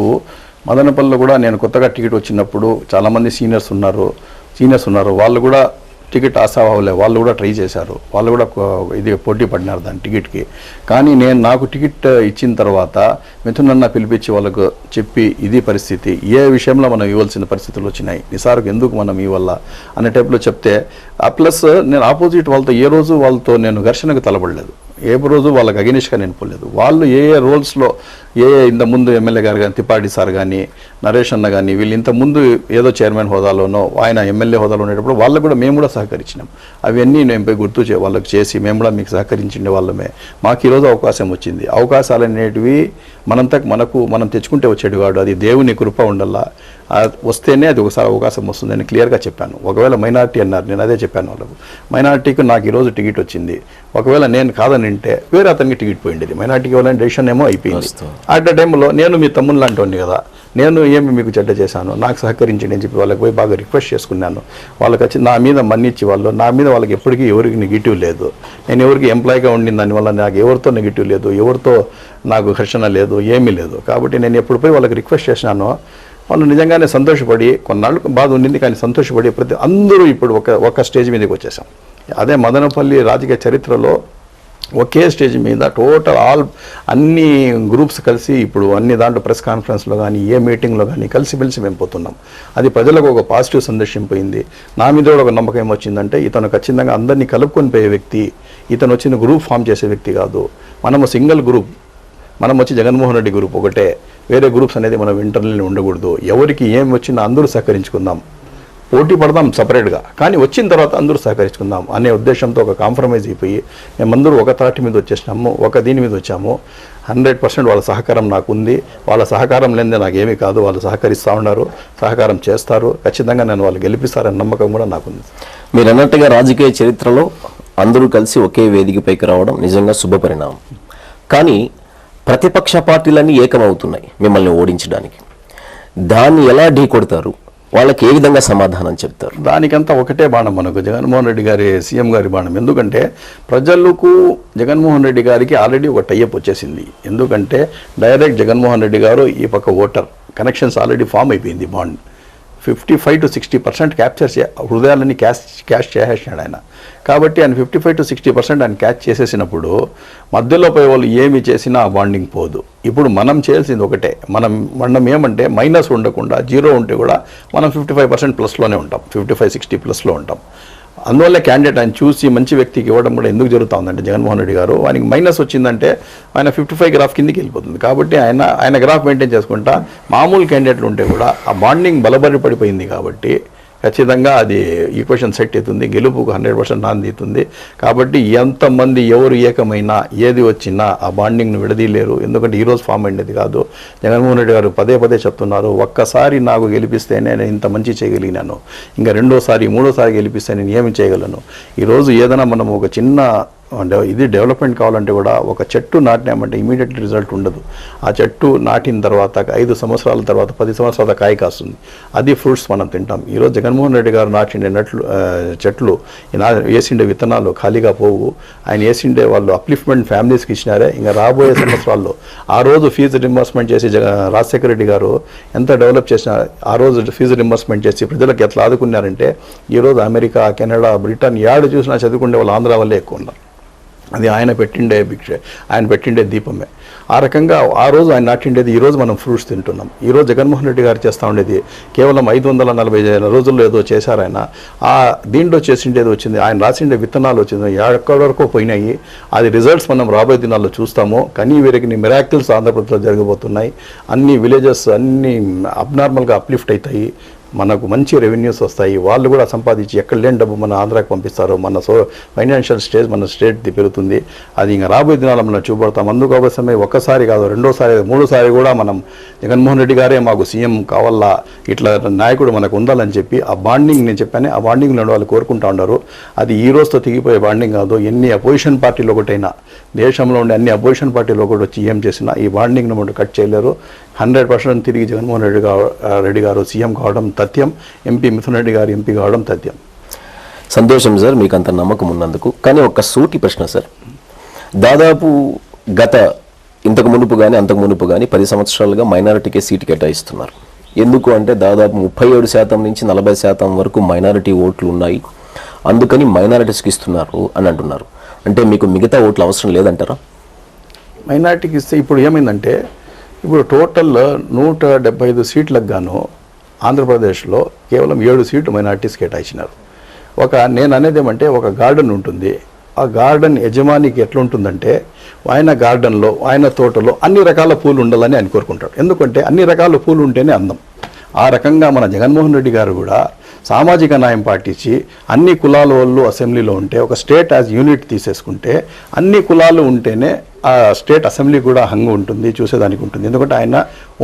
మదనపల్లిలో కూడా నేను కొత్తగా టికెట్ వచ్చినప్పుడు చాలామంది సీనియర్స్ ఉన్నారు. వాళ్ళు కూడా టికెట్ ఆశావాహులే, వాళ్ళు కూడా ట్రై చేశారు. వాళ్ళు కూడా ఇది పోటీ పడినారు దాని టికెట్కి. కానీ నాకు టికెట్ ఇచ్చిన తర్వాత మిథునన్న పిలిపించి వాళ్ళకు చెప్పి ఇది పరిస్థితి, ఏ విషయంలో మనం ఇవ్వాల్సిన పరిస్థితులు వచ్చినాయి, నిసార్కు ఎందుకు మనం ఇవ్వాల అనే టైప్లో చెప్తే, ప్లస్ నేను ఆపోజిట్ వాళ్ళతో ఏ రోజు వాళ్ళతో నేను ఘర్షణకు తలబడలేదు. ఏ రోజు వాళ్ళకి అగెనిస్ట్గా నేను పోలేదు. వాళ్ళు ఏ రోల్స్లో ఇంతకుముందు ఎమ్మెల్యే గారు కానీ, తిప్పాడి సార్ కానీ, నరేష్ అన్న కానీ, వీళ్ళు ఇంతకుముందు ఏదో చైర్మన్ హోదాలోనో ఆయన ఎమ్మెల్యే హోదాలో ఉండేటప్పుడు వాళ్ళకు కూడా మేము కూడా సహకరించినాం. అవన్నీ నేను పోయి వాళ్ళకి చేసి మేము కూడా మీకు సహకరించిండే వాళ్ళమే. మాకు ఈరోజు అవకాశం వచ్చింది. అవకాశాలు అనేటివి మనం తెచ్చుకుంటే వచ్చేది కాదు, అది దేవుని కృప ఉండాలా. వస్తేనే అది ఒకసారి అవకాశం వస్తుందని క్లియర్గా చెప్పాను. ఒకవేళ మైనార్టీ అన్నారు, నేను అదే చెప్పాను వాళ్ళకు. మైనార్టీకి నాకు ఈరోజు టికెట్ వచ్చింది. ఒకవేళ నేను కాదని అంటే వేరే అతనికి టికెట్ పోయిండేది. మైనార్టీకి ఇవ్వాలని డెసిషన్ ఏమో అయిపోయింది. ఆ టైంలో నేను మీ తమ్ముడు లాంటి వాడిని కదా, నేను ఏమి మీకు చెడ్డ చేశాను, నాకు సహకరించండి అని చెప్పి వాళ్ళకి పోయి బాగా రిక్వెస్ట్ చేసుకున్నాను. వాళ్ళకి వచ్చి నా మీద మన్నిచ్చి నా మీద వాళ్ళకి ఎప్పటికీ ఎవరికి నెగిటివ్ లేదు. నేను ఎవరికి ఎంప్లాయీగా ఉండిన దానివల్ల నాకు ఎవరితో నెగిటివ్ లేదు, ఎవరితో నాకు ఘర్షణ లేదు, ఏమీ లేదు. కాబట్టి నేను ఎప్పుడు పోయి వాళ్ళకి రిక్వెస్ట్ చేసినానో వాళ్ళు నిజంగానే సంతోషపడి, కొన్నాళ్ళు బాధ ఉండింది కానీ సంతోషపడి అందరూ ఇప్పుడు ఒక స్టేజ్ మీదకి వచ్చేసాం. అదే మదనపల్లి రాజకీయ చరిత్రలో ఒకే స్టేజ్ మీద టోటల్ అన్ని గ్రూప్స్ కలిసి ఇప్పుడు అన్ని దాంట్లో ప్రెస్ కాన్ఫరెన్స్లో కానీ ఏ మీటింగ్లో కానీ కలిసి మేము పోతున్నాం. అది ప్రజలకు ఒక పాజిటివ్ సందేశం పోయింది. నా మీద కూడా ఒక నమ్మకం ఏమొచ్చిందంటే, ఇతను ఖచ్చితంగా అందరినీ కలుపుకొని పోయే వ్యక్తి, ఇతను వచ్చిన గ్రూప్ ఫామ్ చేసే వ్యక్తి కాదు. మనము సింగిల్ గ్రూప్, మనం వచ్చి జగన్మోహన్ రెడ్డి గ్రూప్ ఒకటే, వేరే గ్రూప్స్ అనేది మనం ఇంటర్నల్ ఉండకూడదు. ఎవరికి ఏం వచ్చినా అందరూ సహకరించుకుందాం. పోటీ పడదాం సపరేట్గా, కానీ వచ్చిన తర్వాత అందరూ సహకరించుకుందాం అనే ఉద్దేశంతో ఒక కాంప్రమైజ్ అయిపోయి మేమందరూ ఒక తాటి మీద వచ్చేసినాము, ఒక దీని మీద వచ్చాము. 100% వాళ్ళ సహకారం నాకు ఉంది. వాళ్ళ సహకారం లేనిదే నాకు ఏమీ కాదు. వాళ్ళు సహకరిస్తూ ఉన్నారు, సహకారం చేస్తారు. ఖచ్చితంగా నేను వాళ్ళు గెలిపిస్తారనే నమ్మకం కూడా నాకుంది. మీరు అన్నట్టుగా రాజకీయ చరిత్రలో అందరూ కలిసి ఒకే వేదికపైకి రావడం నిజంగా శుభ పరిణామం. కానీ ప్రతిపక్ష పార్టీలన్నీ ఏకమవుతున్నాయి మిమ్మల్ని ఓడించడానికి. దాన్ని ఎలా ఢీ కొడతారు? వాళ్ళకి ఏ విధంగా సమాధానం చెప్తారు? దానికంతా ఒకటే బాణం మనకు, జగన్మోహన్ రెడ్డి గారి సీఎం గారి బాణం. ఎందుకంటే ప్రజలకు జగన్మోహన్ రెడ్డి గారికి ఆల్రెడీ ఒక టైఅప్ వచ్చేసింది. ఎందుకంటే డైరెక్ట్ జగన్మోహన్ రెడ్డి గారు ఈ పక్క ఓటర్ కనెక్షన్స్ ఆల్రెడీ ఫామ్ అయిపోయింది. బాండ్ 55 to 60% క్యాప్చర్ హృదయాలని క్యాష్ చేసేసినాడు ఆయన. కాబట్టి ఆయన 55 to 60% ఆయన క్యాచ్ చేసేసినప్పుడు మధ్యలో పోయే వాళ్ళు ఏమి చేసినా ఆ బాండింగ్ పోదు. ఇప్పుడు మనం చేయాల్సింది ఒకటే, మనం ఏమంటే మైనస్ ఉండకుండా జీరో ఉంటే కూడా మనం 55% ప్లస్లోనే ఉంటాం, 55-60 ప్లస్లో ఉంటాం. అందువల్ల క్యాండిడేట్ ఆయన చూసి మంచి వ్యక్తికి ఇవ్వడం కూడా ఎందుకు జరుగుతూ ఉందంటే జగన్మోహన్ రెడ్డి గారు ఆయనకి మైనస్ వచ్చిందంటే ఆయన 55 గ్రాఫ్ కిందికి వెళ్ళిపోతుంది. కాబట్టి ఆయన గ్రాఫ్ మెయింటైన్ చేసుకుంటా మామూలు క్యాండిడేట్లు ఉంటే కూడా ఆ బాండింగ్ బలబరి పడిపోయింది. కాబట్టి ఖచ్చితంగా అది ఈక్వేషన్ సెట్ అవుతుంది, గెలుపుకు 100% నాంది అవుతుంది. కాబట్టి ఎంతమంది ఎవరు ఏకమైనా ఏది వచ్చినా ఆ బాండింగ్ను విడదీయలేరు. ఎందుకంటే ఈరోజు ఫామ్ అయ్యేది కాదు. జగన్మోహన్ రెడ్డి గారు పదే చెప్తున్నారు, ఒక్కసారి నాకు గెలిపిస్తేనే నేను ఇంత మంచి చేయగలిగినాను, ఇంకా రెండోసారి మూడోసారి గెలిపిస్తే నేను ఏమి చేయగలను. ఈరోజు ఏదైనా మనం ఒక చిన్న ఇది డెవలప్మెంట్ కావాలంటే కూడా ఒక చెట్టు నాటినామంటే ఇమీడియట్ రిజల్ట్ ఉండదు. ఆ చెట్టు నాటిన తర్వాత 5 సంవత్సరాల తర్వాత 10 సంవత్సరాల కాయ కాస్తుంది. అది ఫ్రూట్స్ మనం తింటాం. ఈరోజు జగన్మోహన్ రెడ్డి గారు నాటిండే చెట్లు వేసిండే విత్తనాలు ఖాళీగా పోవు. ఆయన వేసిండే వాళ్ళు అప్లిఫ్ట్మెంట్ ఫ్యామిలీస్కి ఇచ్చినారే. ఇంకా రాబోయే సంవత్సరాల్లో ఆ రోజు ఫీజు రింబర్స్మెంట్ చేసి రాజశేఖర రెడ్డి గారు ఎంత డెవలప్ చేసినా, ఆ రోజు ఫీజు రింబర్స్మెంట్ చేసి ప్రజలకు ఎట్లా ఆదుకున్నారంటే ఈరోజు అమెరికా, కెనడా, బ్రిటన్ ఏడు చూసినా చదువుకునే వాళ్ళు ఆంధ్ర వల్లే ఎక్కువ ఉన్నారు. అది ఆయన పెట్టిండే భిక్ష, ఆయన పెట్టిండే దీపమే. ఆ రకంగా ఆ రోజు ఆయన నాటిండేది ఈరోజు మనం ఫ్రూట్స్ తింటున్నాం. ఈరోజు జగన్మోహన్ రెడ్డి గారు చేస్తూ ఉండేది కేవలం 540 రోజుల్లో ఏదో చేశారు ఆయన. ఆ దీంట్లో చేసిండేది వచ్చింది, ఆయన రాసిండే విత్తనాలు వచ్చింది, ఎక్కడి వరకు పోయినాయి. అది రిజల్ట్స్ మనం రాబోయే దినాల్లో చూస్తాము. కానీ వీరికి మిరాకిల్స్ ఆంధ్రప్రదేశ్లో జరగబోతున్నాయి. అన్ని విలేజెస్ అన్ని అబ్నార్మల్గా అప్లిఫ్ట్ అవుతాయి. మనకు మంచి రెవెన్యూస్ వస్తాయి. వాళ్ళు కూడా సంపాదించి ఎక్కడ లేని డబ్బు మన ఆంధ్రాకి పంపిస్తారు. మన ఫైనాన్షియల్ స్టేజ్ మన స్టేట్ది పెరుగుతుంది. అది ఇంకా రాబోయే దినాల్లో మనం చూపడతాం. అందుకోసమే ఒక్కసారి కాదు, రెండోసారి, మూడోసారి కూడా మనం జగన్మోహన్ రెడ్డి గారే మాకు సీఎం కావాలా, ఇట్లా నాయకుడు మనకు ఉండాలని చెప్పి ఆ బాండింగ్ నేను చెప్పాను, ఆ బాండింగ్ వాళ్ళు కోరుకుంటా ఉన్నారు. అది ఈ రోజుతో తెగిపోయే బాండింగ్ కాదు. ఎన్ని అపోజిషన్ పార్టీలు ఒకటైనా, దేశంలో ఉండే అన్ని అపోజిషన్ పార్టీలు ఒకటి వచ్చి ఏం చేసినా ఈ బాండింగ్ను మనం కట్ చేయలేరు. 100% తిరిగి జగన్మోహన్ రెడ్డి గారు సీఎం కావడం తథ్యం, ఎంపీ మిథున్ రెడ్డి గారు ఎంపీ కావడం తథ్యం. సంతోషం సార్, మీకు అంత నమ్మకం ఉన్నందుకు. కానీ ఒక సూటి ప్రశ్న సార్, దాదాపు ఇంతకు మునుపు కానీ అంతకు మునుపు కానీ 10 సంవత్సరాలుగా మైనారిటీకే సీటు కేటాయిస్తున్నారు. ఎందుకు అంటే దాదాపు 37% నుంచి 40% వరకు మైనారిటీ ఓట్లు ఉన్నాయి, అందుకని మైనారిటీస్కి ఇస్తున్నారు అని అంటున్నారు. అంటే మీకు మిగతా ఓట్లు అవసరం లేదంటారా? మైనారిటీకి ఇస్తే ఇప్పుడు ఏమైందంటే, ఇప్పుడు టోటల్ 175 సీట్లకు గాను ఆంధ్రప్రదేశ్లో కేవలం 7 సీట్లు మైనారిటీస్ కేటాయించినారు. నేను అనేది ఏమంటే, ఒక గార్డెన్ ఉంటుంది. ఆ గార్డెన్ యజమానికి ఎట్లుంటుందంటే, ఆయన గార్డెన్లో, ఆయన తోటలో అన్ని రకాల పూలు ఉండాలని ఆయన కోరుకుంటాడు. ఎందుకంటే అన్ని రకాల పూలు ఉంటేనే అందం. ఆ రకంగా మన జగన్మోహన్ రెడ్డి గారు కూడా సామాజిక న్యాయం పాటించి అన్ని కులాల వాళ్ళు అసెంబ్లీలో ఉంటే, ఒక స్టేట్ యాజ్ యూనిట్ తీసేసుకుంటే అన్ని కులాలు ఉంటేనే ఆ స్టేట్ అసెంబ్లీ కూడా హంగు ఉంటుంది, చూసేదానికి ఉంటుంది. ఎందుకంటే ఆయన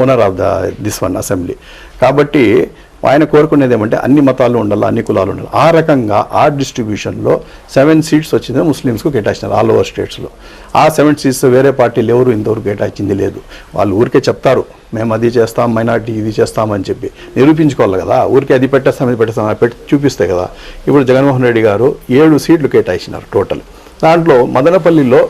owner of this one assembly. కాబట్టి ఆయన కోరుకునేది ఏమంటే అన్ని మతాలు ఉండాలి, అన్ని కులాలు ఉండాలి. ఆ రకంగా ఆ డిస్ట్రిబ్యూషన్లో 7 సీట్స్ వచ్చింది ముస్లిమ్స్కు కేటాయించినారు ఆల్ ఓవర్ స్టేట్స్లో. ఆ 7 సీట్స్ వేరే పార్టీలు ఎవరు ఇంతవరకు కేటాయించింది లేదు. వాళ్ళు ఊరికే చెప్తారు, మేము అది చేస్తాం, మైనార్టీ ఇది చేస్తామని చెప్పి నిరూపించుకోవాలి కదా. ఊరికే అది పెట్టేస్తాం, ఇది పెట్టేస్తాం, పెట్టి చూపిస్తే కదా. ఇప్పుడు జగన్మోహన్ రెడ్డి గారు 7 సీట్లు కేటాయించినారు టోటల్. దాంట్లో మదనపల్లిలో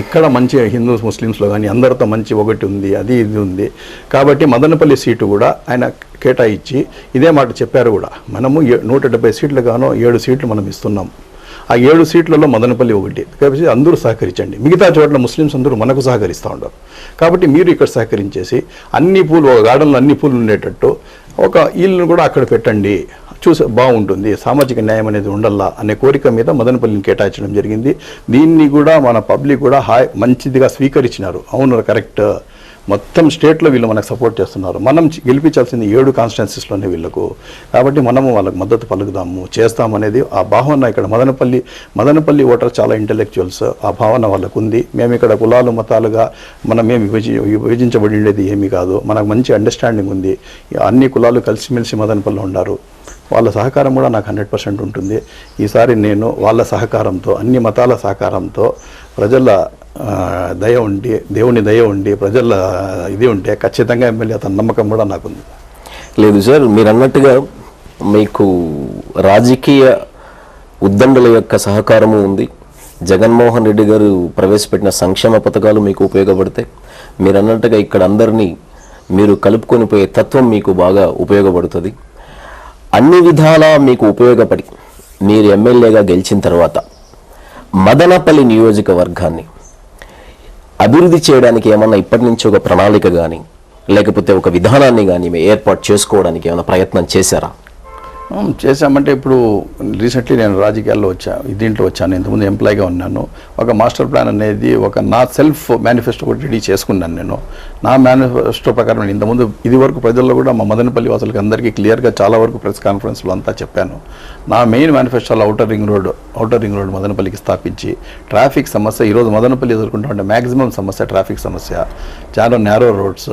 ఇక్కడ మంచి హిందూస్ ముస్లిమ్స్లో కానీ అందరితో మంచి ఒకటి ఉంది, అది ఇది ఉంది. కాబట్టి మదనపల్లి సీటు కూడా ఆయన కేటాయించి ఇదే మాట చెప్పారు కూడా, మనము 170 సీట్లు గానో 7 సీట్లు మనం ఇస్తున్నాం. ఆ 7 సీట్లలో మదనపల్లి ఒకటి. కాబట్టి అందరూ సహకరించండి. మిగతా చోట్ల ముస్లిమ్స్ అందరూ మనకు సహకరిస్తూ ఉంటారు. కాబట్టి మీరు ఇక్కడ సహకరించేసి అన్ని పూలు, ఒక గార్డెన్లో అన్ని పూలు ఉండేటట్టు ఒక ఇల్లును కూడా అక్కడ పెట్టండి, చూసి బాగుంటుంది, సామాజిక న్యాయం అనేది ఉండాలా అనే కోరిక మీద మదనపల్లిని కేటాయించడం జరిగింది. దీన్ని కూడా మన పబ్లిక్ కూడా మంచిదిగా స్వీకరించినారు. అవును, కరెక్ట్, మొత్తం స్టేట్లో వీళ్ళు మనకు సపోర్ట్ చేస్తున్నారు. మనం గెలిపించాల్సింది 7 కాన్స్టిట్యున్సీస్లోనే వీళ్ళకు. కాబట్టి మనము వాళ్ళకి మద్దతు పలుకుదాము, చేస్తామనేది ఆ భావన ఇక్కడ మదనపల్లి ఓటర్ చాలా ఇంటెలెక్చువల్స్, ఆ భావన వాళ్ళకు ఉంది. మేము ఇక్కడ కులాలు మతాలుగా మనమేమి విభజించబడి ఉండేది ఏమీ కాదు. మనకు మంచి అండర్స్టాండింగ్ ఉంది. అన్ని కులాలు కలిసిమెలిసి మదనపల్లిలో ఉన్నారు. వాళ్ళ సహకారం కూడా నాకు 100% ఉంటుంది. ఈసారి నేను వాళ్ళ సహకారంతో, అన్ని మతాల సహకారంతో, ప్రజల దయ ఉండి, దేవుని దయ ఉండి, ప్రజల ఇది ఉంటే ఖచ్చితంగా ఎమ్మెల్యే అతని నమ్మకం కూడా నాకుంది. లేదు సార్, మీరు అన్నట్టుగా మీకు రాజకీయ ఉద్దండుల యొక్క సహకారము ఉంది. జగన్మోహన్ రెడ్డి గారు ప్రవేశపెట్టిన సంక్షేమ పథకాలు మీకు ఉపయోగపడతాయి. మీరు అన్నట్టుగా ఇక్కడ అందరినీ మీరు కలుపుకొని పోయే తత్వం మీకు బాగా ఉపయోగపడుతుంది. అన్ని విధాలా మీకు ఉపయోగపడి మీరు ఎమ్మెల్యేగా గెలిచిన తర్వాత మదనపల్లి నియోజకవర్గాన్ని అభివృద్ధి చేయడానికి ఏమన్నా ఇప్పటి నుంచి ఒక ప్రణాళిక కానీ లేకపోతే ఒక విధానాన్ని కానీ ఏర్పాటు చేసుకోవడానికి ఏమైనా ప్రయత్నం చేశారా? చేశామంటే ఇప్పుడు రీసెంట్లీ నేను రాజకీయాల్లో దీంట్లో వచ్చాను. ఇంతకుముందు ఎంప్లాయీగా ఉన్నాను. ఒక మాస్టర్ ప్లాన్ అనేది నా సెల్ఫ్ మేనిఫెస్టో కూడా రెడీ చేసుకున్నాను. నేను నా మేనిఫెస్టో ప్రకారం ఇంతకుముందు ఇది వరకు ప్రజల్లో కూడా మా మదనపల్లి వాసులకి అందరికీ క్లియర్గా చాలా వరకు ప్రెస్ కాన్ఫరెన్స్లో అంతా చెప్పాను. నా మెయిన్ మేనిఫెస్టోలో ఔటర్ రింగ్ రోడ్ మదనపల్లికి స్థాపించి ట్రాఫిక్ సమస్య, ఈరోజు మదనపల్లి ఎదుర్కొంటూ ఉండే మ్యాక్సిమం సమస్య ట్రాఫిక్ సమస్య, చాలా నేరో రోడ్స్.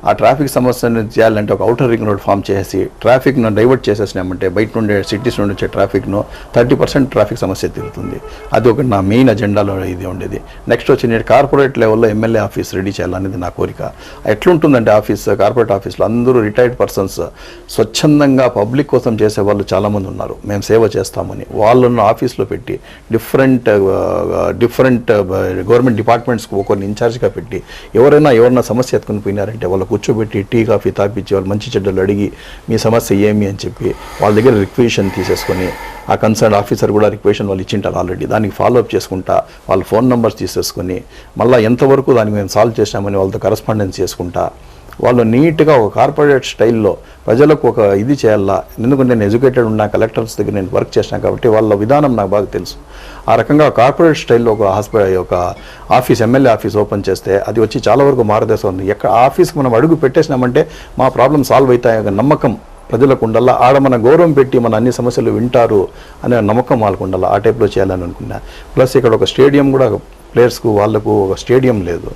ఆ ట్రాఫిక్ సమస్యను చేయాలంటే ఒక ఔటర్ రింగ్ రోడ్ ఫామ్ చేసి ట్రాఫిక్ను డైవర్ట్ చేసేసినామంటే బయట నుండి సిటీస్ నుండి వచ్చే ట్రాఫిక్ను 30% ట్రాఫిక్ సమస్య తీరుతుంది. అది ఒకటి నా మెయిన్ అజెండాలో ఇది ఉండేది. నెక్స్ట్ వచ్చి నేను కార్పొరేట్ లెవెల్లో ఎమ్మెల్యే ఆఫీస్ రెడీ చేయాలనేది నా కోరిక. ఎట్లుంటుందంటే కార్పొరేట్ ఆఫీస్లో అందరూ రిటైర్డ్ పర్సన్స్ స్వచ్ఛందంగా పబ్లిక్ కోసం చేసే వాళ్ళు చాలామంది ఉన్నారు. మేము సేవ చేస్తామని వాళ్ళను ఆఫీస్లో పెట్టి డిఫరెంట్ గవర్నమెంట్ డిపార్ట్మెంట్స్కి ఒకరిని ఇన్ఛార్జ్గా పెట్టి ఎవరైనా సమస్య ఎత్తుకుని పోయినారంటే వాళ్ళు కూర్చోబెట్టి టీ కాఫీ తాపించి వాళ్ళు మంచి చెడ్డలు అడిగి మీ సమస్య ఏమి అని చెప్పి వాళ్ళ దగ్గర రిక్వెషన్ తీసేసుకొని, ఆ కన్సర్న్ ఆఫీసర్ కూడా రిక్వెషన్ వాళ్ళు ఇచ్చింటారు ఆల్రెడీ, దానికి ఫాలోఅప్ చేసుకుంటా వాళ్ళ ఫోన్ నెంబర్స్ తీసేసుకొని మళ్ళీ ఎంతవరకు దానికి మేము సాల్వ్ చేసామని వాళ్ళతో కరస్పాండెన్స్ చేసుకుంటా వాళ్ళు నీట్గా ఒక కార్పొరేట్ స్టైల్లో ప్రజలకు ఒక ఇది చేయాలా. ఎందుకంటే నేను ఎడ్యుకేటెడ్ ఉన్నా, కలెక్టర్స్ దగ్గర నేను వర్క్ చేసినాను కాబట్టి వాళ్ళ విధానం నాకు బాగా తెలుసు. ఆ రకంగా కార్పొరేట్ స్టైల్లో ఒక ఆఫీస్, ఎమ్మెల్యే ఆఫీస్ ఓపెన్ చేస్తే అది వచ్చి చాలా వరకు మారదేశం ఉంది. ఆఫీస్కి మనం అడుగు పెట్టేసినామంటే మా ప్రాబ్లం సాల్వ్ అవుతాయి నమ్మకం ప్రజలకు ఉండాలా. ఆడ మన గౌరవం పెట్టి మన అన్ని సమస్యలు వింటారు అనే నమ్మకం వాళ్ళకు ఉండాలి. ఆ టైప్లో చేయాలని అనుకున్నా. ప్లస్ ఇక్కడ ఒక స్టేడియం కూడా ప్లేయర్స్కు వాళ్ళకు ఒక స్టేడియం లేదు.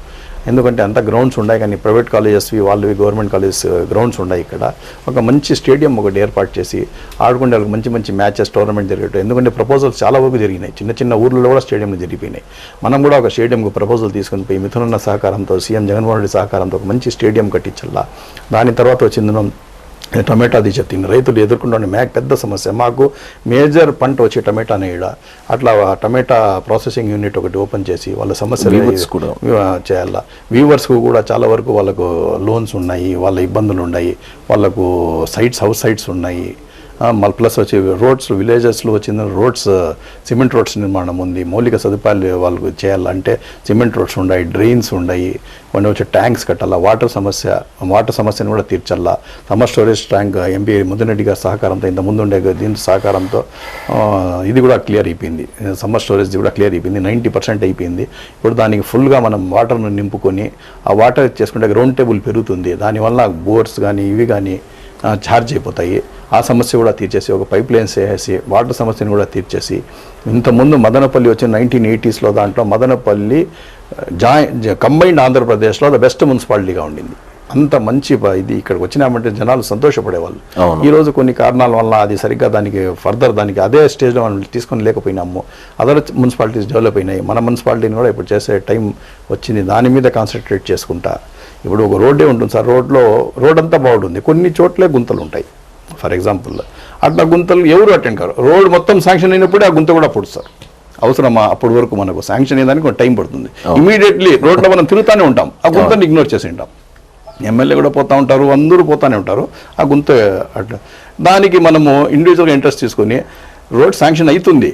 ఎందుకంటే అంత గ్రౌండ్స్ ఉన్నాయి, కానీ ప్రైవేట్ కాలేజెస్వి వాళ్ళవి గవర్నమెంట్ కాలేజెస్ గ్రౌండ్స్ ఉన్నాయి. ఇక్కడ ఒక మంచి స్టేడియం ఒకటి ఏర్పాటు చేసి ఆడుకుంటే వాళ్ళకి మంచి మంచి మ్యాచెస్, టోర్నమెంట్ జరిగేటట్టు. ఎందుకంటే ప్రపోజల్స్ చాలా వరకు జరిగినాయి, చిన్న ఊర్లలో కూడా స్టేడియంలు జరిగిపోయినాయి. మనం కూడా ఒక స్టేడియంకు ప్రపోజల్ తీసుకొని పోయి మిథునన్న సహకారంతో, సీఎం జగన్మోహన్ రెడ్డి సహకారంతో ఒక మంచి స్టేడియం కట్టించాలా. దాని తర్వాత వచ్చింది టమాటాది చెప్తుంది. రైతులు ఎదుర్కొంటున్న పెద్ద సమస్య. మాకు మేజర్ పంట వచ్చే టమాటానే ఈడ. అట్లా టమాటా ప్రాసెసింగ్ యూనిట్ ఒకటి ఓపెన్ చేసి వాళ్ళ సమస్యలు చేయాల. వీవర్స్కు కూడా చాలా వరకు వాళ్ళకు లోన్స్ ఉన్నాయి, వాళ్ళ ఇబ్బందులు ఉన్నాయి, వాళ్ళకు హౌస్ సైట్స్ ఉన్నాయి. మళ్ళీ ప్లస్ వచ్చి రోడ్స్, విలేజెస్లో వచ్చిన రోడ్స్, సిమెంట్ రోడ్స్ నిర్మాణం ఉంది. మౌలిక సదుపాయాలు వాళ్ళకు చేయాలంటే సిమెంట్ రోడ్స్ ఉన్నాయి, డ్రైన్స్ ఉన్నాయి, కొన్ని వచ్చి ట్యాంక్స్ కట్టాలా. వాటర్ సమస్యను కూడా తీర్చాలా. Summer storage tank MP Mudireddy గారి సహకారంతో, ఇంత ముందు ఉండే దీని సహకారంతో ఇది కూడా క్లియర్ అయిపోయింది. సమ్మర్ స్టోరేజ్ కూడా క్లియర్ అయిపోయింది, 90% అయిపోయింది. ఇప్పుడు దానికి ఫుల్గా మనం వాటర్ను నింపుకొని ఆ వాటర్ చేసుకుంటే గ్రౌండ్ టేబుల్ పెరుగుతుంది. దానివల్ల బోర్స్ కానీ ఇవి కానీ ఛార్జ్ అయిపోతాయి. ఆ సమస్య కూడా తీర్చేసి ఒక పైప్ లైన్స్ వేసి వాటర్ సమస్యను కూడా తీర్చేసి, ఇంతకుముందు మదనపల్లి వచ్చిన 1980s దాంట్లో మదనపల్లి కంబైన్డ్ ఆంధ్రప్రదేశ్లో ద బెస్ట్ మున్సిపాలిటీగా ఉండింది. అంత మంచి ఇది ఇక్కడికి వచ్చినామంటే జనాలు సంతోషపడేవాళ్ళు. ఈరోజు కొన్ని కారణాల వల్ల అది సరిగ్గా దానికి అదే స్టేజ్లో మనం తీసుకొని లేకపోయినాము. అదర్ మున్సిపాలిటీస్ డెవలప్ అయినాయి. మన మున్సిపాలిటీని కూడా ఇప్పుడు చేసే టైం వచ్చింది. దాని మీద కాన్సన్ట్రేట్ చేసుకుంటా. ఇప్పుడు ఒక రోడ్డే ఉంటుంది సార్, రోడ్ అంతా బాగుంటుంది, కొన్ని చోట్లే గుంతలు ఉంటాయి. ఫర్ ఎగ్జాంపుల్ అట్లా గుంతలు ఎవరు అటెండ్ కారు. రోడ్ మొత్తం శాంక్షన్ అయినప్పుడే ఆ గుంత కూడా పుడుస్తారు. అవసరమా? అప్పటి వరకు మనకు శాంక్షన్ అయ్యేదానికి కొంచెం టైం పడుతుంది. ఇమీడియట్లీ రోడ్లో మనం తిరుగుతూనే ఉంటాం, ఆ గుంతని ఇగ్నోర్ చేసి ఉంటాం. ఎమ్మెల్యే కూడా పోతూ ఉంటారు, అందరూ పోతూనే ఉంటారు. ఆ గుంత అట్లా దానికి మనము ఇండివిజువల్గా ఇంట్రెస్ట్ తీసుకొని రోడ్ శాంక్షన్ అవుతుంది,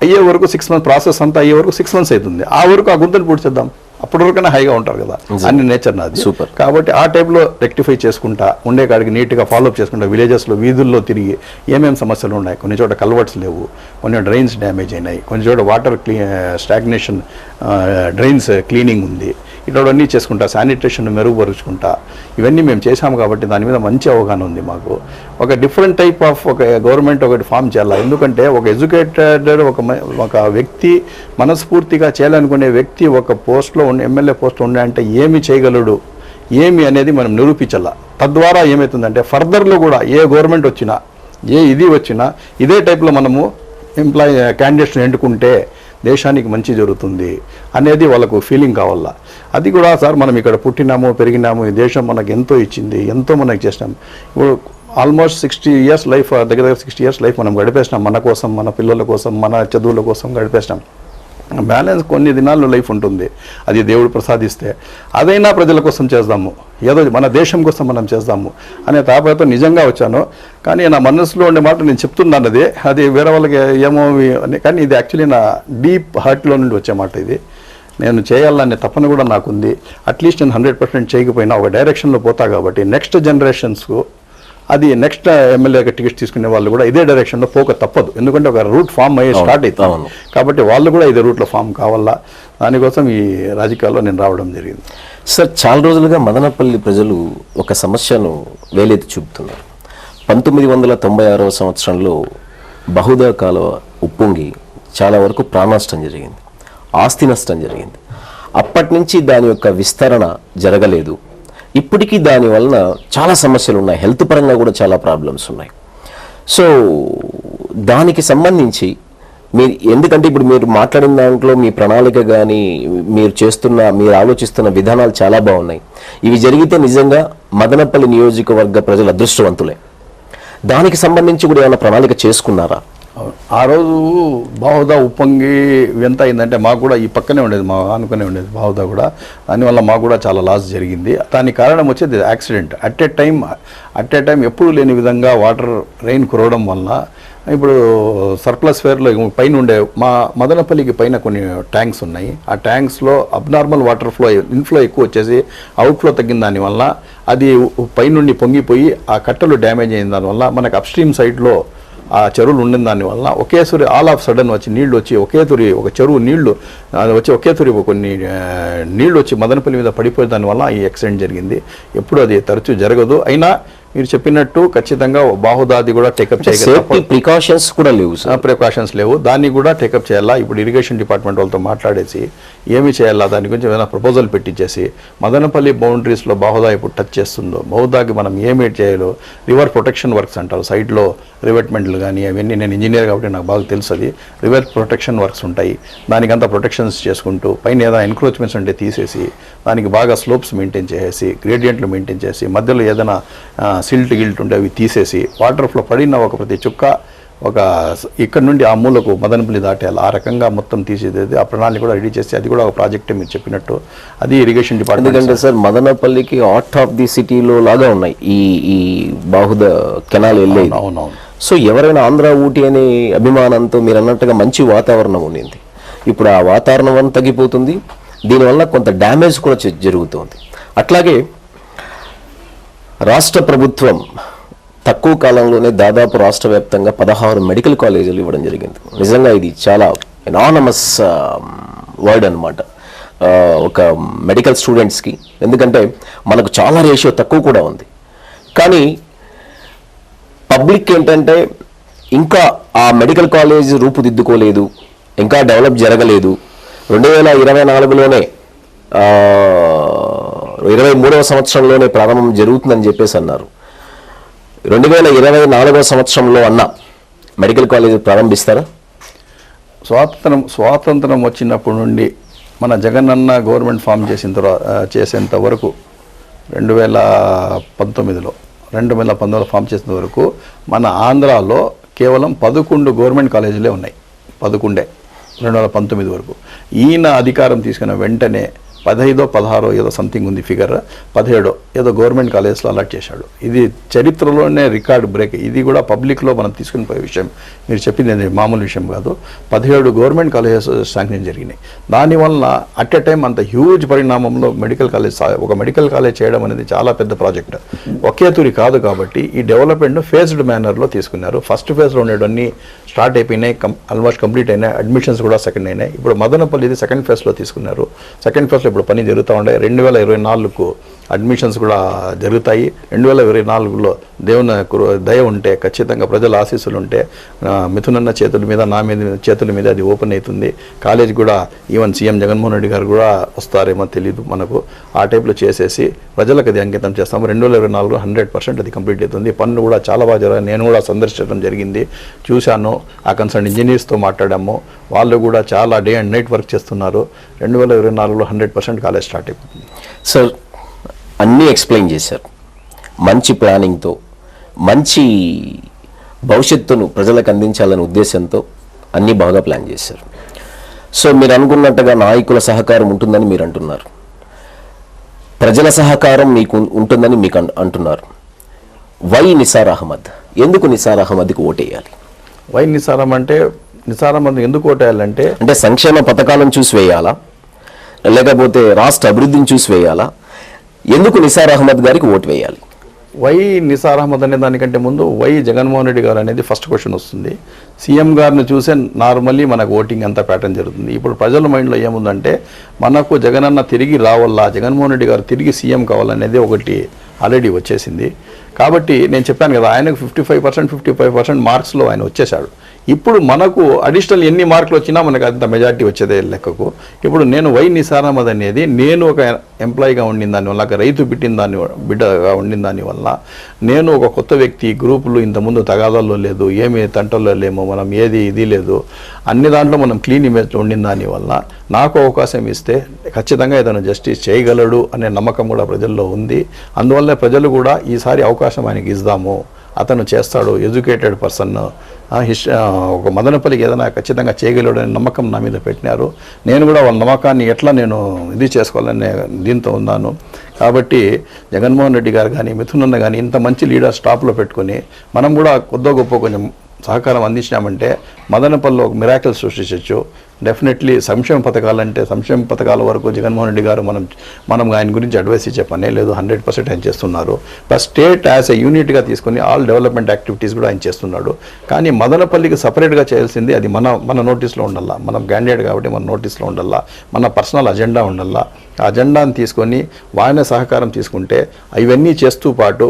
అయ్యే వరకు 6 months ప్రాసెస్ అంతా అయ్యే వరకు 6 months అవుతుంది. ఆ వరకు ఆ గుంతను పూడ్చేద్దాం. ఆ అప్పటి వరకైనా హైగా ఉంటారు కదా, అన్ని నేచర్ నాది. సూపర్. కాబట్టి ఆ టైంలో రెక్టిఫై చేసుకుంటా ఉండే కాడికి నీట్గా ఫాలోఅప్ చేసుకుంటా విలేజెస్లో వీధుల్లో తిరిగి ఏమేమి సమస్యలు ఉన్నాయి, కొన్ని చోట కల్వర్ట్స్ లేవు, కొన్ని డ్రైన్స్ డ్యామేజ్ అయినాయి, కొన్ని చోట వాటర్ స్టాగ్నేషన్ డ్రైన్స్ క్లీనింగ్ ఉంది, ఇట్లావన్నీ చేసుకుంటా, శానిటేషన్ మెరుగుపరుచుకుంటా ఇవన్నీ మేము చేశాము. కాబట్టి దాని మీద మంచి అవగాహన ఉంది మాకు. ఒక డిఫరెంట్ టైప్ ఆఫ్ ఒక గవర్నమెంట్ ఒకటి ఫామ్ చేయాలి. ఎందుకంటే ఒక ఎడ్యుకేటెడ్ ఒక వ్యక్తి మనస్ఫూర్తిగా చేయాలనుకునే వ్యక్తి ఒక పోస్ట్లో ఉండి ఎమ్మెల్యే పోస్ట్లో ఉండే అంటే ఏమి చేయగలడు ఏమి అనేది మనం నిరూపించాల. తద్వారా ఏమవుతుందంటే ఫర్దర్లో కూడా ఏ గవర్నమెంట్ వచ్చినా ఏ ఇది వచ్చినా ఇదే టైప్లో మనము క్యాండిడేట్స్ని ఎన్నుకుంటే దేశానికి మంచి జరుగుతుంది అనేది వాళ్ళకు ఫీలింగ్ కావాలా. అది కూడా సార్ మనం ఇక్కడ పుట్టినాము పెరిగినాము, ఈ దేశం మనకు ఎంతో ఇచ్చింది, ఎంతో మనకు చేసినాం. ఇప్పుడు ఆల్మోస్ట్ 60 years లైఫ్, దగ్గర 60 years లైఫ్ మనం గడిపేసినాం, మన కోసం, మన పిల్లల కోసం, మన చదువుల కోసం గడిపేసినాం. బ్యాలెన్స్ కొన్ని దినాల్లో లైఫ్ ఉంటుంది, అది దేవుడు ప్రసాదిస్తే. అదైనా ప్రజల కోసం చేద్దాము, ఏదో మన దేశం కోసం మనం చేద్దాము అనే తాపత్రయంతో నిజంగా వచ్చాను. కానీ నా మనసులో ఉండే మాట నేను చెప్తున్నాను, అది వేరే వాళ్ళకి ఏమో అని, కానీ ఇది యాక్చువల్లీ నా డీప్ హార్ట్లో నుండి వచ్చే మాట. ఇది నేను చేయాలనే తపన కూడా నాకుంది. అట్లీస్ట్ నేను 100% చేయకపోయినా ఒక డైరెక్షన్లో పోతా కాబట్టి నెక్స్ట్ జనరేషన్స్కు అది నెక్స్ట్ ఎమ్మెల్యేగా టికెట్ తీసుకునే వాళ్ళు కూడా ఇదే డైరెక్షన్లో పోక తప్పదు. ఎందుకంటే ఒక రూట్ ఫామ్ అయ్యే స్టార్ట్ అవుతుంది కాబట్టి వాళ్ళు కూడా ఇదే రూట్లో ఫామ్ కావాలా. దానికోసం ఈ రాజకీయాల్లో నేను రావడం జరిగింది. సార్, చాలా రోజులుగా మదనపల్లి ప్రజలు ఒక సమస్యను వేలెత్తి చూపుతున్నారు. 1996 సంవత్సరంలో బహుదా కాలువ ఉప్పొంగి చాలా వరకు ప్రాణ నష్టం జరిగింది, ఆస్తి నష్టం జరిగింది. అప్పటి నుంచి దాని యొక్క విస్తరణ జరగలేదు. ఇప్పటికీ దాని వలన చాలా సమస్యలు ఉన్నాయి, హెల్త్ పరంగా కూడా చాలా ప్రాబ్లమ్స్ ఉన్నాయి. సో దానికి సంబంధించి మీరు, ఎందుకంటే ఇప్పుడు మీరు మాట్లాడిన దాంట్లో మీ ప్రణాళిక కానీ మీరు ఆలోచిస్తున్న విధానాలు చాలా బాగున్నాయి. ఇవి జరిగితే నిజంగా మదనపల్లి నియోజకవర్గ ప్రజలు అదృష్టవంతులే. దానికి సంబంధించి కూడా ఏమైనా ప్రణాళిక చేసుకున్నారా? ఆ రోజు బాహుదా ఉప్పొంగి ఎంత అయిందంటే మాకు కూడా ఈ పక్కనే ఉండేది, మా అనుకునే ఉండేది బాహుదా కూడా. దానివల్ల మాకు కూడా చాలా లాస్ జరిగింది. దానికి కారణం వచ్చేది యాక్సిడెంట్. అట్ ఏ టైం ఎప్పుడూ లేని విధంగా వాటర్ రెయిన్ కురవడం వల్ల ఇప్పుడు సర్ప్లస్ ఫేర్లో పైన ఉండే మా మదనపల్లికి పైన కొన్ని ట్యాంక్స్ ఉన్నాయి. ఆ ట్యాంక్స్లో అబ్నార్మల్ వాటర్ ఫ్లో, ఇన్ఫ్లో ఎక్కువ వచ్చేసి అవుట్ఫ్లో తగ్గిన దానివల్ల అది పైనుండి పొంగిపోయి ఆ కట్టలు డ్యామేజ్ అయిన దానివల్ల మనకు అప్స్ట్రీమ్ సైడ్లో ఆ చెరువులు ఉండిన దానివల్ల ఒకేసారి ఆల్ ఆఫ్ సడన్ వచ్చి నీళ్లు వచ్చి ఒక చెరువు నీళ్లు వచ్చి ఒకేసారి కొన్ని నీళ్లు వచ్చి మదనపల్లి మీద పడిపోయే దానివల్ల ఈ యాక్సిడెంట్ జరిగింది. ఎప్పుడు అది తరచూ జరగదు. అయినా మీరు చెప్పినట్టు ఖచ్చితంగా బాహుదాది కూడా టేకప్ చేయాలి. ప్రికాషన్స్ కూడా లేవు, ప్రికాషన్స్ లేవు. దాన్ని కూడా టేకప్ చేయాలా. ఇప్పుడు ఇరిగేషన్ డిపార్ట్మెంట్ వాళ్ళతో మాట్లాడేసి ఏమి చేయాలా దాని గురించి ఏమైనా ప్రపోజల్ పెట్టించేసి మదనపల్లి బౌండరీస్లో బాహుదా ఇప్పుడు టచ్ చేస్తుందో బాహుదాకి మనం ఏమి చేయాలో, రివర్ ప్రొటెక్షన్ వర్క్స్ అంటారు, సైడ్లో రివెట్మెంట్లు కానీ అవన్నీ, నేను ఇంజనీర్ కాబట్టి నాకు బాగా తెలుసు. అది రివర్ ప్రొటెక్షన్ వర్క్స్ ఉంటాయి. దానికంతా ప్రొటెక్షన్స్ చేసుకుంటూ పైన ఏదైనా ఎన్క్రోచ్మెంట్స్ ఉంటే తీసేసి దానికి బాగా స్లోప్స్ మెయింటైన్ చేసేసి గ్రేడియంట్లు మెయింటైన్ చేసి మధ్యలో ఏదైనా సిల్ట్ గిల్ట్ ఉంటే అవి తీసేసి వాటర్ ఫ్లో పడిన ఒక ప్రతి చుక్క ఒక ఇక్కడ నుండి ఆ మూలకు మదనపల్లి దాటేయాలి. ఆ రకంగా మొత్తం తీసేది ఆ ప్రణాళిక కూడా రెడీ చేసి అది కూడా ఒక ప్రాజెక్టే మీరు చెప్పినట్టు. అది ఇరిగేషన్ డిపార్ట్మెంట్. ఎందుకంటే సార్ మదనపల్లికి హార్ట్ ఆఫ్ ది సిటీలో లాగా ఉన్నాయి ఈ బాహుదా కెనాల్ వెళ్ళేది. అవునవును. సో ఎవరైనా ఆంధ్ర ఊటీ అనే అభిమానంతో మీరు అన్నట్టుగా మంచి వాతావరణం ఉండింది. ఇప్పుడు ఆ వాతావరణం తగ్గిపోతుంది, దీనివల్ల కొంత డ్యామేజ్ కూడా జరుగుతుంది. అట్లాగే రాష్ట్ర ప్రభుత్వం తక్కువ కాలంలోనే దాదాపు రాష్ట్ర వ్యాప్తంగా 16 మెడికల్ కాలేజీలు ఇవ్వడం జరిగింది. నిజంగా ఇది చాలా ఎనానమస్ వర్డ్ అనమాట ఒక మెడికల్ స్టూడెంట్స్కి. ఎందుకంటే మనకు చాలా రేషియో తక్కువ కూడా ఉంది. కానీ పబ్లిక్ ఏంటంటే ఇంకా ఆ మెడికల్ కాలేజ్ రూపుదిద్దుకోలేదు, ఇంకా డెవలప్ జరగలేదు. 2024లోనే 23వ సంవత్సరంలోనే ప్రారంభం జరుగుతుందని చెప్పేసి అన్నారు. 2024వ సంవత్సరంలో అన్న మెడికల్ కాలేజ్ ప్రారంభిస్తారా? స్వాతంత్రం వచ్చినప్పటి నుండి మన జగనన్న గవర్నమెంట్ ఫామ్ చేసేంత వరకు 2019లో ఫామ్ చేసేంత వరకు మన ఆంధ్రాలో కేవలం 11 గవర్నమెంట్ కాలేజీలే ఉన్నాయి. 11 2019 వరకు. ఈయన అధికారం తీసుకున్న వెంటనే 15-16 ఏదో సంథింగ్ ఉంది ఫిగర్, 17 ఏదో గవర్నమెంట్ కాలేజ్లో అలాట్ చేశాడు. ఇది చరిత్రలోనే రికార్డ్ బ్రేక్. ఇది కూడా పబ్లిక్లో మనం తీసుకుని పోయే విషయం. మీరు చెప్పింది అది మామూలు విషయం కాదు. 17 గవర్నమెంట్ కాలేజెస్ శాంక్షన్ జరిగినాయి. దానివల్ల అట్ ఎ టైం అంత హ్యూజ్ పరిణామంలో ఒక మెడికల్ కాలేజ్ చేయడం అనేది చాలా పెద్ద ప్రాజెక్ట్. ఒకే తూరి కాదు కాబట్టి ఈ డెవలప్మెంట్ ఫేజ్డ్ మేనర్లో తీసుకున్నారు. ఫస్ట్ ఫేజ్లో ఉండేవన్నీ స్టార్ట్ అయిపోయినాయి, ఆల్మోస్ట్ కంప్లీట్ అయినాయి. అడ్మిషన్స్ కూడా సెకండ్ అయినాయి. ఇప్పుడు మదనపల్లిది సెకండ్ ఫేజ్లో తీసుకున్నారు. సెకండ్ ఫేజ్లో ఇప్పుడు పని జరుగుతూ ఉండే. 2024కు అడ్మిషన్స్ కూడా జరుగుతాయి. 2024లో దేవుని దయ ఉంటే, ఖచ్చితంగా ప్రజల ఆశీస్సులు ఉంటే, మిథునన్న చేతుల మీద, నా మీద చేతుల మీద అది ఓపెన్ అవుతుంది. కాలేజ్ కూడా ఈవెన్ సీఎం జగన్మోహన్ రెడ్డి గారు కూడా వస్తారేమో తెలియదు మనకు. ఆ టైప్లో చేసేసి ప్రజలకు అది అంకితం చేస్తాము. 2024లో 100% అది కంప్లీట్ అవుతుంది. పనులు కూడా చాలా బాగా జరగాలి. నేను కూడా సందర్శించడం జరిగింది, చూశాను. ఆ కన్సర్న్ ఇంజనీర్స్తో మాట్లాడాము. వాళ్ళు కూడా చాలా డే అండ్ నైట్ వర్క్ చేస్తున్నారు. 2024లో 100% కాలేజ్ స్టార్ట్ అయిపోతుంది. సార్, అన్నీ ఎక్స్ప్లెయిన్ చేశారు. మంచి ప్లానింగ్తో, మంచి భవిష్యత్తును ప్రజలకు అందించాలనే ఉద్దేశంతో అన్నీ బాగా ప్లాన్ చేశారు. సో మీరు అనుకున్నట్టుగా నాయకుల సహకారం ఉంటుందని మీరు అంటున్నారు, ప్రజల సహకారం మీకు ఉంటుందని మీకు అంటున్నారు. వై నిసార్ అహ్మద్? ఎందుకు నిసార్ అహ్మద్కి ఓటేయాలి? వై నిసార్ అహ్మద్ ఎందుకు ఓటేయాలంటే, అంటే సంక్షేమ పథకాలను చూసి వేయాలా, లేకపోతే రాష్ట్ర అభివృద్ధిని చూసి వేయాలా? ఎందుకు నిసార్ అహ్మద్ గారికి ఓటు వేయాలి? వై నిసార్ అహ్మద్ అనే దానికంటే ముందు వై జగన్మోహన్ రెడ్డి గారు అనేది ఫస్ట్ క్వశ్చన్ వస్తుంది. సీఎం గారిని చూసే నార్మల్లీ మనకు ఓటింగ్ అంతా ప్యాటర్న్ జరుగుతుంది. ఇప్పుడు ప్రజల మైండ్లో ఏముందంటే, మనకు జగనన్న తిరిగి రావాలా, జగన్మోహన్ రెడ్డి గారు తిరిగి సీఎం కావాలనేది ఒకటి ఆల్రెడీ వచ్చేసింది. కాబట్టి నేను చెప్పాను కదా, ఆయనకు 55% మార్క్స్లో ఆయన వచ్చేసాడు. ఇప్పుడు మనకు అడిషనల్ ఎన్ని మార్కులు వచ్చినా మనకు అంత మెజార్టీ వచ్చేదే లెక్కకు. ఇప్పుడు నేను వై నిసార్ అహ్మద్ అనేది, నేను ఒక ఎంప్లాయీగా ఉండిన దానివల్ల, ఒక రైతు బిడ్డగా ఉండిన దానివల్ల, నేను ఒక కొత్త వ్యక్తి, గ్రూపులు ఇంతకుముందు తగాదాల్లో లేదు, ఏమి తంటల్లో లేము, మనం ఏది ఇది లేదు, అన్ని దాంట్లో మనం క్లీన్ ఇమేజ్లో ఉండిన దానివల్ల నాకు అవకాశం ఇస్తే ఖచ్చితంగా ఏదైనా జస్టిస్ చేయగలడు అనే నమ్మకం కూడా ప్రజల్లో ఉంది. అందువల్ల ప్రజలు కూడా ఈసారి అవకాశం ఆయనకి ఇద్దాము, అతను చేస్తాడు, ఎడ్యుకేటెడ్ పర్సన్, ఒక మదనపల్లికి ఏదైనా ఖచ్చితంగా చేయగలడు అనే నమ్మకం నా మీద పెట్టినారు. నేను కూడా వాళ్ళ నమ్మకాన్ని ఎట్లా నేను ఇది చేసుకోవాలనే దీంతో ఉన్నాను. కాబట్టి జగన్మోహన్ రెడ్డి గారు కానీ, మిథునన్న కానీ ఇంత మంచి లీడర్ స్టాప్లో పెట్టుకొని మనం కూడా కొద్దో గొప్ప కొంచెం సహకారం అందించినామంటే మదనపల్లిలో ఒక మిరాకిల్ సృష్టించవచ్చు. డెఫినెట్లీ సంక్షేమ పథకాలంటే, సంక్షేమ పథకాల వరకు జగన్మోహన్ రెడ్డి గారు మనం ఆయన గురించి అడ్వైస్ ఇచ్చే పనే లేదు. 100% ఆయన చేస్తున్నారు. ప్లస్ స్టేట్ యాజ్ ఎ యూనిట్గా తీసుకొని ఆల్ డెవలప్మెంట్ యాక్టివిటీస్ కూడా ఆయన చేస్తున్నాడు. కానీ మదనపల్లికి సపరేట్గా చేయాల్సింది అది మన నోటీస్లో ఉండాలా. మనం క్యాండిడేట్ కాబట్టి మన నోటీస్లో ఉండాలా, మన పర్సనల్ అజెండా ఉండాలా. ఆ అజెండాను తీసుకొని ఆయన సహకారం తీసుకుంటే ఇవన్నీ చేస్తూ పాటు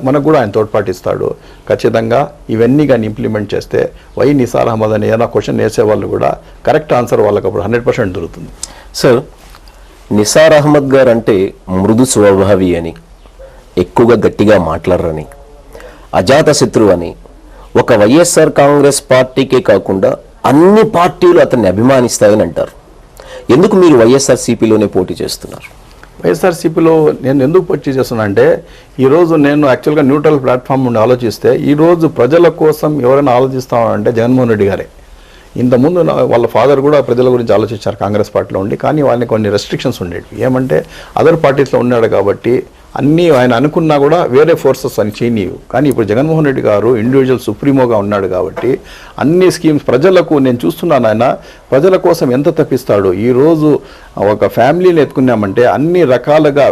మనకు కూడా ఆయన తోడ్పాటిస్తాడు. ఖచ్చితంగా ఇవన్నీ కానీ ఇంప్లిమెంట్ చేస్తే వై నిసార్ అహ్మద్ అని ఏదైనా క్వశ్చన్ వేసే వాళ్ళు కూడా కరెక్ట్ ఆన్సర్ వాళ్ళకి అప్పుడు 100% దొరుకుతుంది. సార్, నిసార్ అహ్మద్ గారు అంటే మృదు స్వభావి అని, ఎక్కువగా గట్టిగా మాట్లాడరని, అజాత శత్రువు అని, ఒక వైఎస్ఆర్ కాంగ్రెస్ పార్టీకే కాకుండా అన్ని పార్టీలు అతన్ని అభిమానిస్తాయని అంటారు. ఎందుకు మీరు వైఎస్ఆర్సీపీలోనే పోటీ చేస్తున్నారు? వైఎస్ఆర్సీపీలో నేను ఎందుకు పోటీ చేస్తున్నా అంటే, ఈరోజు నేను యాక్చువల్గా న్యూట్రల్ ప్లాట్ఫామ్ నుండి ఆలోచిస్తే, ఈరోజు ప్రజల కోసం ఎవరైనా ఆలోచిస్తామంటే జగన్మోహన్ రెడ్డి గారే. ఇంతకుముందు వాళ్ళ ఫాదర్ కూడా ప్రజల గురించి ఆలోచించారు కాంగ్రెస్ పార్టీలో ఉండి. కానీ వాళ్ళని కొన్ని రెస్ట్రిక్షన్స్ ఉండేవి. ఏమంటే అదర్ పార్టీస్లో ఉన్నాడు కాబట్టి అన్నీ ఆయన అనుకున్నా కూడా వేరే ఫోర్సెస్ అని చేయనివి. కానీ ఇప్పుడు జగన్మోహన్ రెడ్డి గారు ఇండివిజువల్ సుప్రీమోగా ఉన్నాడు కాబట్టి అన్ని స్కీమ్స్ ప్రజలకు, నేను చూస్తున్నాను ఆయన ప్రజల కోసం ఎంత తప్పిస్తాడు. ఈరోజు ఒక ఫ్యామిలీని ఎత్తుకున్నామంటే అన్ని రకాలుగా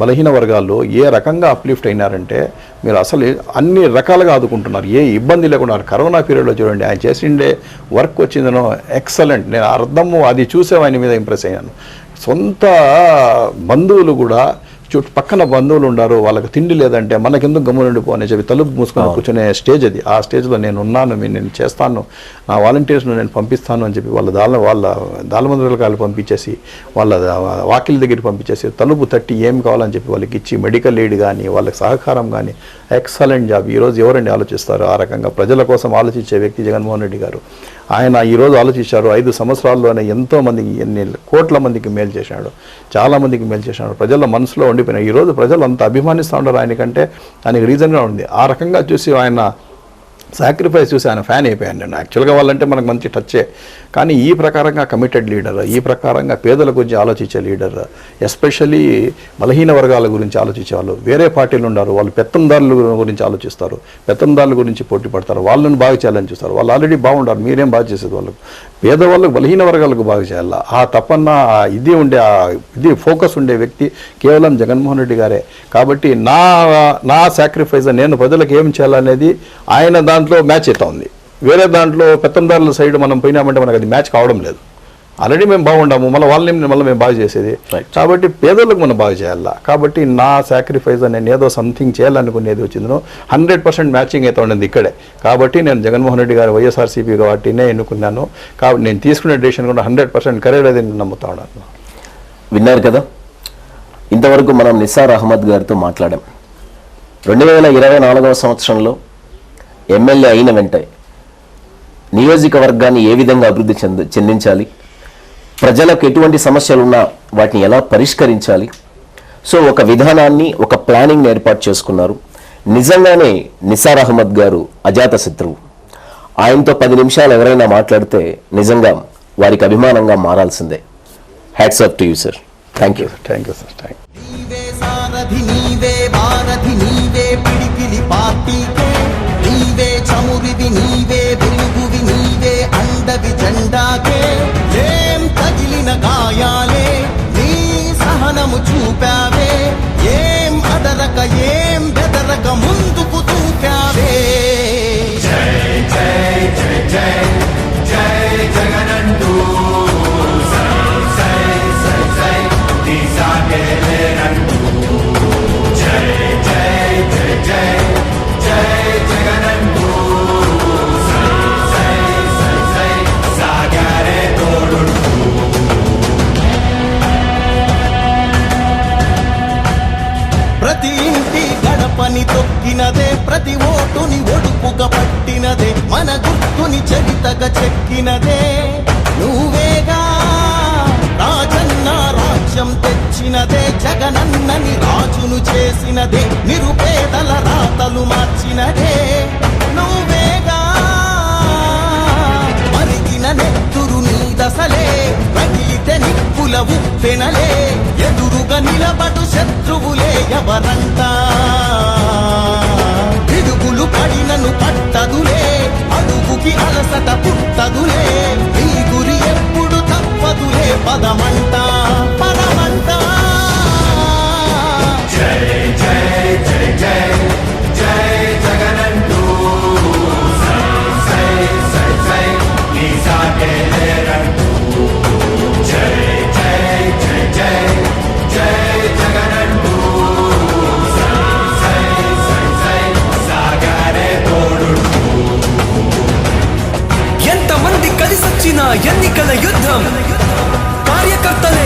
బలహీన వర్గాలు ఏ రకంగా అప్లిఫ్ట్ అయినారంటే, మీరు అసలు అన్ని రకాలుగా ఆదుకుంటున్నారు, ఏ ఇబ్బంది లేకుండా. కరోనా పీరియడ్లో చూడండి ఆయన చేసిండే వర్క్ వచ్చిందనో ఎక్సలెంట్. నేను అర్థము అది చూసే ఆయన మీద ఇంప్రెస్ అయ్యాను. సొంత బంధువులు కూడా, పక్కన బంధువులు ఉన్నారు, వాళ్ళకి తిండి లేదంటే మనకెందుకు గమ్మునుండిపో అని చెప్పి తలుపు మూసుకొని కూర్చునే స్టేజ్ అది. ఆ స్టేజ్లో నేను ఉన్నాను, నేను చేస్తాను, నా వాలంటీర్స్ను నేను పంపిస్తాను అని చెప్పి వాళ్ళ దాళమందులకాయలు పంపించేసి, వాళ్ళ వాకిల దగ్గరికి పంపించేసి, తలుపు తట్టి ఏం కావాలని చెప్పి వాళ్ళకి ఇచ్చి, మెడికల్ ఎయిడ్ కానీ వాళ్ళకి సహకారం కానీ ఎక్సలెంట్ జాబ్. ఈరోజు ఎవరండి ఆలోచిస్తారు? ఆ రకంగా ప్రజల కోసం ఆలోచించే వ్యక్తి జగన్మోహన్ రెడ్డి గారు. ఆయన ఈరోజు ఆలోచించారు. 5 సంవత్సరాల్లోనే ఎంతో మందికి, ఎన్ని కోట్ల మందికి మేలు చేశాడు, చాలా మందికి మేలు చేశాడు. ప్రజల మనసులో ఉండిపోయినాయి. ఈరోజు ప్రజలు అంత అభిమానిస్తూ ఉంటారు ఆయనకంటే. ఆయనకి రీజన్గా ఉంది. ఆ రకంగా చూసి ఆయన సాక్రిఫైస్ చూసి ఆయన ఫ్యాన్ అయిపోయాను నేను. యాక్చువల్గా వాళ్ళంటే మనకు మంచి టచ్చే, కానీ ఈ ప్రకారంగా కమిటెడ్ లీడర్, ఈ ప్రకారంగా పేదల గురించి ఆలోచించే లీడర్, ఎస్పెషల్లీ బలహీన వర్గాల గురించి ఆలోచించే వాళ్ళు. వేరే పార్టీలు ఉన్నారు, వాళ్ళు పెత్తందారుల గురించి ఆలోచిస్తారు, పెత్తందారుల గురించి పోటీ పడతారు, వాళ్ళని బాగా చేయాలని చూస్తారు. వాళ్ళు ఆల్రెడీ బాగుంటారు, మీరేం బాగా చేసేది వాళ్ళకు. పేదవాళ్ళకు, బలహీన వర్గాలకు బాగా చేయాలి. ఆ తపన్న, ఆ ఇది ఉండే, ఆ ఇది ఫోకస్ ఉండే వ్యక్తి కేవలం జగన్మోహన్ రెడ్డి గారే. కాబట్టి నా సాక్రిఫైస్, నేను ప్రజలకు ఏం చేయాలనేది ఆయన దాంట్లో మ్యాచ్ అవుతా ఉంది. వేరే దాంట్లో పెత్తందారుల సైడ్ మనం పోయినామంటే మనకు అది మ్యాచ్ కావడం లేదు. ఆల్రెడీ మేము బాగుండాము, మళ్ళీ వాళ్ళని మేము బాగా చేసేది. కాబట్టి పేదలకు మనం బాగా చేయాలా. కాబట్టి నా సాక్రిఫైస్ నేను ఏదో సంథింగ్ చేయాలనుకునేది వచ్చిందో 100% మ్యాచింగ్ అయితే ఉండేది ఇక్కడే. కాబట్టి నేను జగన్మోహన్ రెడ్డి గారు వైఎస్ఆర్సీపీ కాబట్టినే ఎన్నుకున్నాను. కాబట్టి నేను తీసుకునే డెసిషన్ కూడా 100% కరెక్ట్ అది నమ్ముతా ఉన్నాను. విన్నారు కదా, ఇంతవరకు మనం నిసార్ అహ్మద్ గారితో మాట్లాడాం. 2024 సంవత్సరంలో ఎమ్మెల్యే అయిన వెంటనే నియోజకవర్గాన్ని ఏ విధంగా అభివృద్ధి చెందించాలి, ప్రజలకు ఎటువంటి సమస్యలు ఉన్నా వాటిని ఎలా పరిష్కరించాలి, సో ఒక విధానాన్ని, ఒక ప్లానింగ్ ఏర్పాటు చేసుకున్నారు. నిజంగానే నిసార్ అహ్మద్ గారు అజాత శత్రువు. ఆయనతో 10 నిమిషాలు ఎవరైనా మాట్లాడితే నిజంగా వారికి అభిమానంగా మారాల్సిందే. Hats off to you sir. Thank you. Thank you sir. Thank you. నీవే సారథి, నీవే వారధి, నీవే పిడికిలి పార్టీకే, నీవే చమురివి, నీవే వెలుగువి, నీవే అండవి జెండాకే. ఏం తగిలిన గాయాలే నీ సహనము చూపావే, ఏం అదరక ఏం బెదరక ముందుకు చూపావే. జై జై జై జై జై జగనంటూ సై సై సై సై నీ సాగే లేనంటూ. జై జై జై జై జై జగనంటూ సై సై సై సై సాగారే తోడుంటూ. ప్రతి ఇంటి గడపని తొక్కినదే, ప్రతి ఓటుని ఒడుపుగా పట్టినదే, మన గుర్తుని చరితగా చెక్కినదే నువ్వేగా. రాజన్న రాజ్యం తెచ్చినదే, జగనన్నని రాజును చేసినదే, నిరుపేదల రాతలు మార్చినదే నువ్వేగా. మరిగిన నెత్తురు నీ దశలే, రగిలితే నిప్పుల ఉప్పెనలే, ఎదురుగా నిలబడు శత్రువులే ఎవరంట. పిడుగులు పడినను పట్టదులే, అడుగుకి అలసట పుట్టదులే, నీ గురి ఎప్పుడు తప్పదులే, పదమంట పదమంట. జై జై జై జై జై జగనంటూ సై సై సై సై నీ సాగే లేనంటూ. జై జై జై జై జై జగనంటూ సై సై సై సై సాగారే తోడుంటూ. ఎంతమంది కలిసొచ్చిన ఎన్నికల యుద్ధం, కార్యకర్తలే